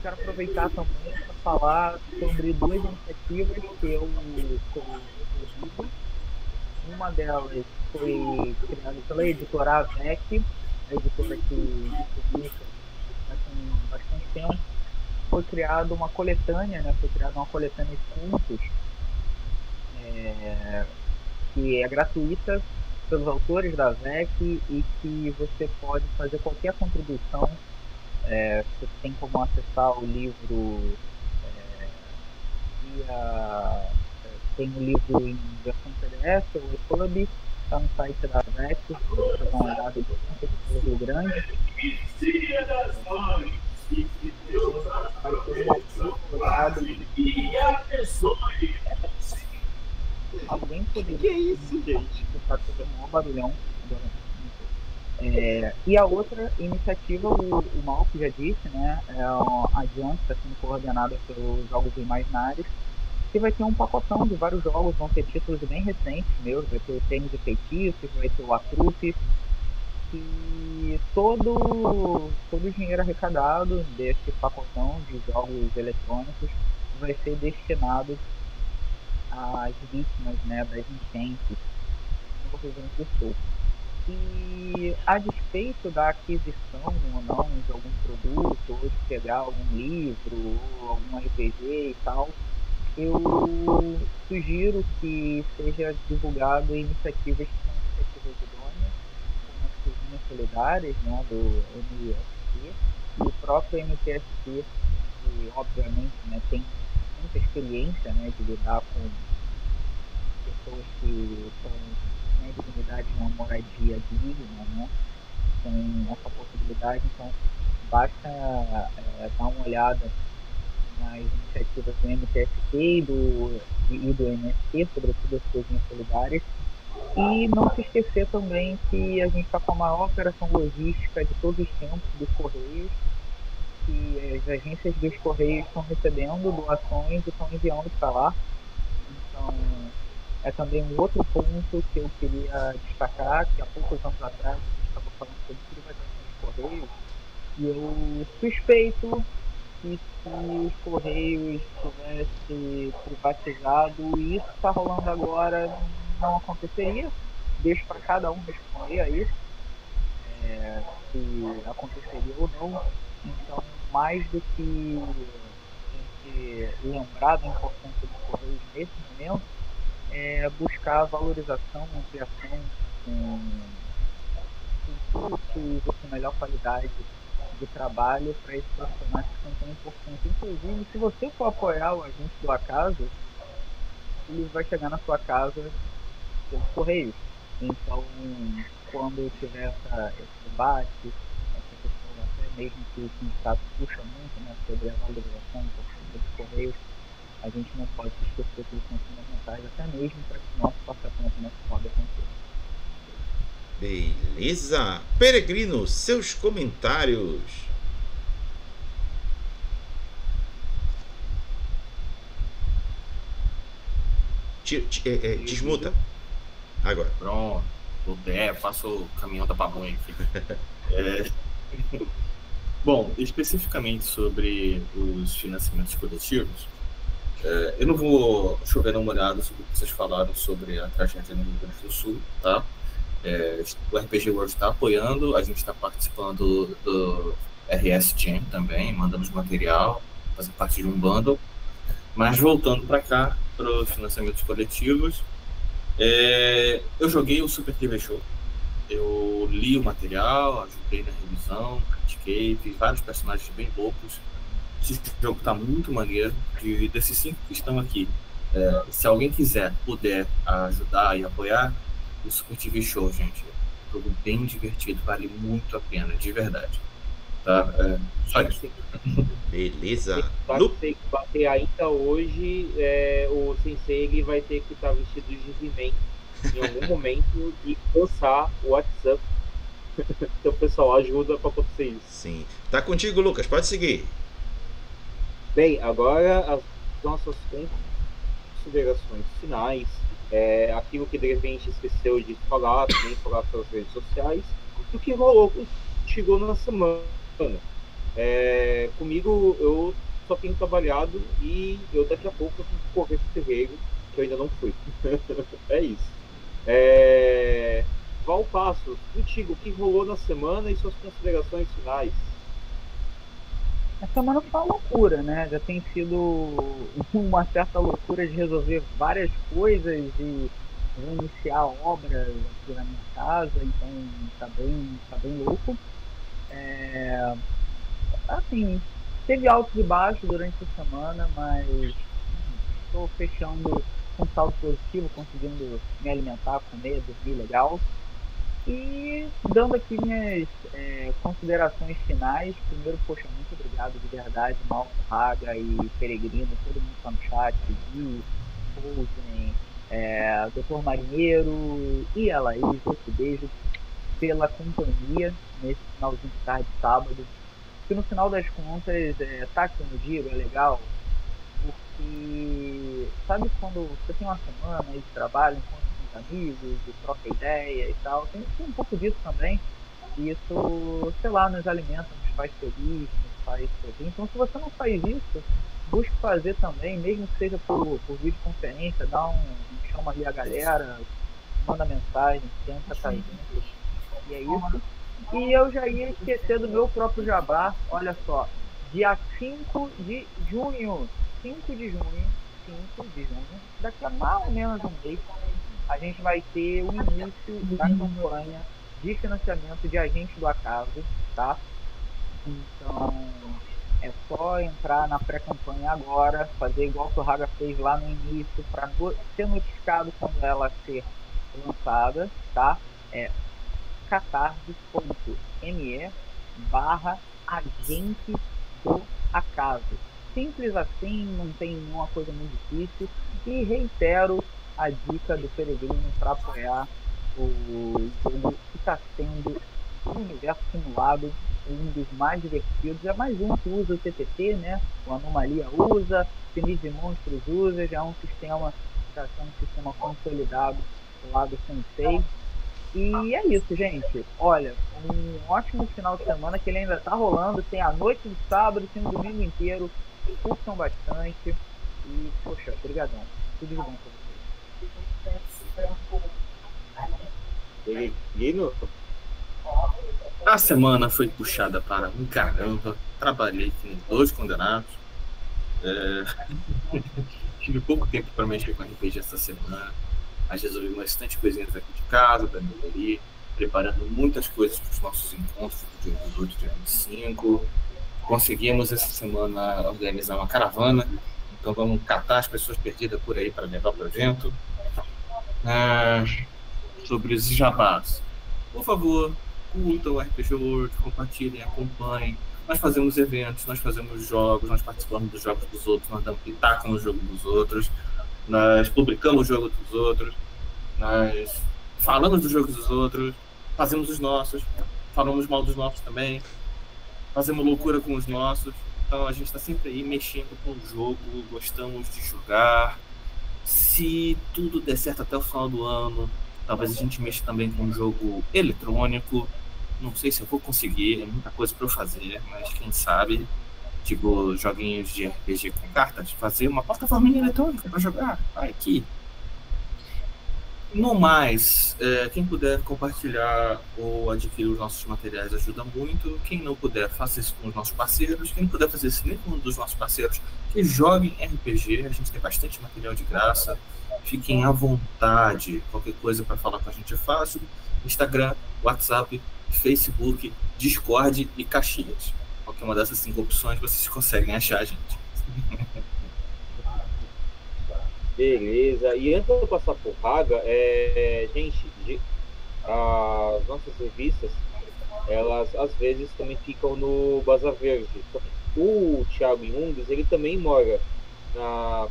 S4: Quero aproveitar também para falar sobre duas iniciativas que eu vi. Uma delas foi criada pela editora AVEC, a editora que publica tem bastante tempo. Foi criada uma coletânea, né? Foi criada uma coletânea de contos que é gratuita pelos autores da AVEC e que você pode fazer qualquer contribuição. Você tem como acessar o livro tem o livro em versão PDF ou EPUB, está no site da AVEC, você dá uma olhada no livro grande. Alguém poderia.
S2: Que é isso, gente?
S4: Está tendo um maior barulhão. E a outra iniciativa, o Malco já disse, né, é a Adiante, está sendo coordenada pelos Jogos Imaginários, que vai ter um pacotão de vários jogos, vão ter títulos bem recentes meus, vai ter o Tênis de Feitiços, vai ter o Atrupe, e todo o dinheiro arrecadado desse pacotão de jogos eletrônicos vai ser destinado às vítimas, né, das enchentes no Rio Grande do Sul. E a despeito da aquisição ou não de algum produto, ou de pegar algum livro, ou algum RPG e tal, eu sugiro que seja divulgado iniciativas que são iniciativas idôneas, como as cozinhas solidárias, né, do MTST, e o próprio MTST, que obviamente, né, tem muita experiência, né, de lidar com pessoas que estão né, dignidade de uma moradia digna, né, com essa possibilidade. Então, basta dar uma olhada nas iniciativas do MTST e do MST, sobretudo as coisinhas solidárias. E não se esquecer também que a gente está com a maior operação logística de todos os tempos dos Correios, que as agências dos Correios estão recebendo doações e estão enviando para lá. Então, é também um outro ponto que eu queria destacar, que há poucos anos atrás a gente estava falando sobre privatização dos Correios, e eu suspeito que se os Correios tivessem privatizado e isso está rolando agora, não aconteceria. Deixo para cada um responder a isso, se aconteceria ou não. Então, mais do que a gente lembrar da importância dos Correios nesse momento, é buscar valorização, ampliação com melhor qualidade de trabalho para esses profissionais que são tão importantes. Inclusive, se você for apoiar o agente do acaso, ele vai chegar na sua casa pelos Correios. Então, quando tiver esse debate, essa questão até mesmo que o sindicato puxa muito, né, sobre a valorização dos Correios, a gente não pode se esquecer que eles são fundamentais até mesmo para que o nosso passatempo não pode acontecer.
S1: Beleza. Peregrino, seus comentários. Desmuta. Agora.
S3: Pronto. Faço o caminhão da pamonha aqui. Bom, especificamente sobre os financiamentos coletivos, eu não vou chover uma olhada sobre o que vocês falaram sobre a tragédia no Rio Grande do Sul, tá? O RPG World está apoiando, a gente está participando do RS Jam também, mandamos material, fazendo parte de um bundle. Mas voltando para cá, para os financiamentos coletivos, eu joguei o Super TV Show, eu li o material, ajudei na revisão, critiquei, fiz vários personagens bem loucos. Esse jogo está muito maneiro. Desses 5 que estão aqui, se alguém puder ajudar e apoiar, o Super TV Show, gente, é um jogo bem divertido, vale muito a pena, de verdade. Tá? Só isso.
S1: Beleza.
S2: Tem que bater ainda hoje, o Sensei ele vai ter que estar vestido de He-Man em algum momento e lançar o WhatsApp. Então, pessoal, ajuda para acontecer isso.
S1: Sim. Tá contigo, Lucas. Pode seguir.
S2: Bem, agora as nossas considerações finais. Aquilo que de repente esqueceu de falar, também falar pelas redes sociais, do que rolou chegou na semana. Comigo, eu só tenho trabalhado e eu daqui a pouco eu tenho que correr pro terreiro, que eu ainda não fui. É isso. Val Passos, contigo, o que rolou na semana e suas considerações finais?
S4: A semana foi uma loucura, né? Já tem sido uma certa loucura de resolver várias coisas e iniciar obras aqui na minha casa, então tá bem louco. Assim, teve altos e baixos durante a semana, mas estou fechando com saldo positivo, conseguindo me alimentar, comer, dormir legal. E dando aqui minhas considerações finais. Primeiro, poxa, muito obrigado de verdade, Malco, Raga e Peregrino, todo mundo que tá no chat, Gui, Rosen, Dr. Marinheiro e a Laís, outro beijo, pela companhia nesse finalzinho de tarde, sábado. Que no final das contas, tá aqui no giro, é legal, porque sabe quando você tem uma semana aí de trabalho, encontra com amigos, e troca ideia e tal, tem um pouco disso também, e isso, sei lá, nos alimenta, nos faz feliz, nos faz sorrir. Então, se você não faz isso, busque fazer também, mesmo que seja por videoconferência, chama ali a galera, manda mensagem, tenta estar junto, e é isso. E eu já ia esquecer do meu próprio jabá, olha só, dia 5 de junho, daqui a mais ou menos um mês, a gente vai ter o início da campanha de financiamento de Agente do Acaso, tá? Então, é só entrar na pré-campanha agora, fazer igual que o Raga fez lá no início, para ser notificado quando ela ser lançada, tá? É catarse.me/agente do acaso. Simples assim, não tem nenhuma coisa muito difícil. E reitero a dica do Peregrino para apoiar o jogo que está sendo um universo simulado, um dos mais divertidos. É mais um que usa o TTT, né? O Anomalia usa, Finis de Monstros usa, já é um sistema que está sendo um sistema consolidado lá do Sensei. E é isso, gente. Olha, um ótimo final de semana que ele ainda tá rolando. Tem a noite de sábado, tem o domingo inteiro. Curtam bastante. E, poxa, brigadão. Tudo de bom pra vocês.
S2: Peregrino?
S3: A semana foi puxada para um caramba. Trabalhei com 2 condenados. Tive pouco tempo para mexer com RPG essa semana, mas resolvi bastante coisinhas aqui de casa, da melhoria, preparando muitas coisas para os nossos encontros do dia 18 e dia 25. Conseguimos essa semana organizar uma caravana, então vamos catar as pessoas perdidas por aí para levar para o evento. Sobre os jabás, por favor, curtam o RPG World, compartilhem, acompanhem. Nós fazemos eventos, nós fazemos jogos, nós participamos dos jogos dos outros, nós damos pitaco no jogo dos outros, nós publicamos o jogo dos outros, nós falamos dos jogos dos outros, fazemos os nossos, falamos mal dos nossos também, fazemos loucura com os nossos. Então a gente está sempre aí mexendo com o jogo, gostamos de jogar. Se tudo der certo até o final do ano, talvez a gente mexa também com um jogo eletrônico. Não sei se eu vou conseguir, é muita coisa para eu fazer, mas quem sabe, tipo, joguinhos de RPG com cartas, fazer uma plataforma eletrônica para jogar. Vai aqui. No mais, quem puder compartilhar ou adquirir os nossos materiais ajuda muito. Quem não puder, faça isso com os nossos parceiros. Quem não puder fazer isso nem com um dos nossos parceiros, que joguem RPG. A gente tem bastante material de graça. Fiquem à vontade. Qualquer coisa para falar com a gente é fácil. Instagram, WhatsApp, Facebook, Discord e Caxias. Qualquer uma dessas 5 opções vocês conseguem achar a gente.
S2: Beleza. E antes de eu passar por Haga, gente, as nossas revistas, elas às vezes também ficam no Baza Verde. O Thiago Jungs, ele também mora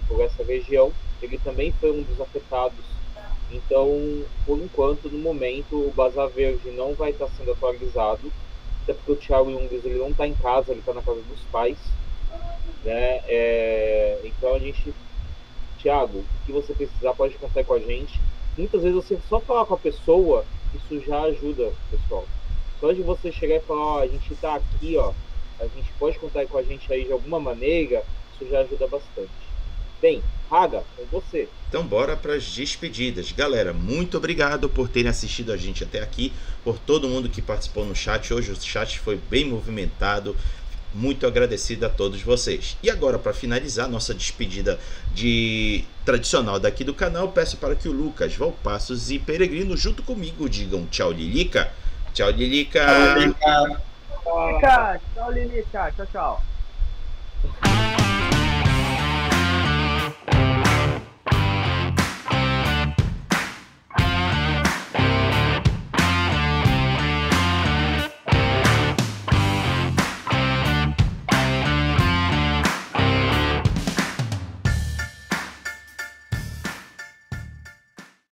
S2: por essa região. Ele também foi um dos afetados. Então, por enquanto, no momento, o Baza Verde não vai estar sendo atualizado, até porque o Thiago Jungs, ele não está em casa, ele está na casa dos pais, né? Então a gente, Thiago, o que você precisar pode contar com a gente. Muitas vezes você só falar com a pessoa, isso já ajuda, pessoal. Só de você chegar e falar, ó, a gente está aqui, ó, a gente pode contar com a gente aí de alguma maneira, isso já ajuda bastante. Bem, Haga, com você.
S1: Então bora para as despedidas. Galera, muito obrigado por terem assistido a gente até aqui, por todo mundo que participou no chat. Hoje o chat foi bem movimentado. Muito agradecido a todos vocês. E agora, para finalizar nossa despedida tradicional daqui do canal, peço para que o Lucas, Valpassos e Peregrino junto comigo digam tchau, Lilica. Tchau, Lilica.
S3: Tchau, Lilica.
S4: Tchau, Lilica. Tchau, tchau.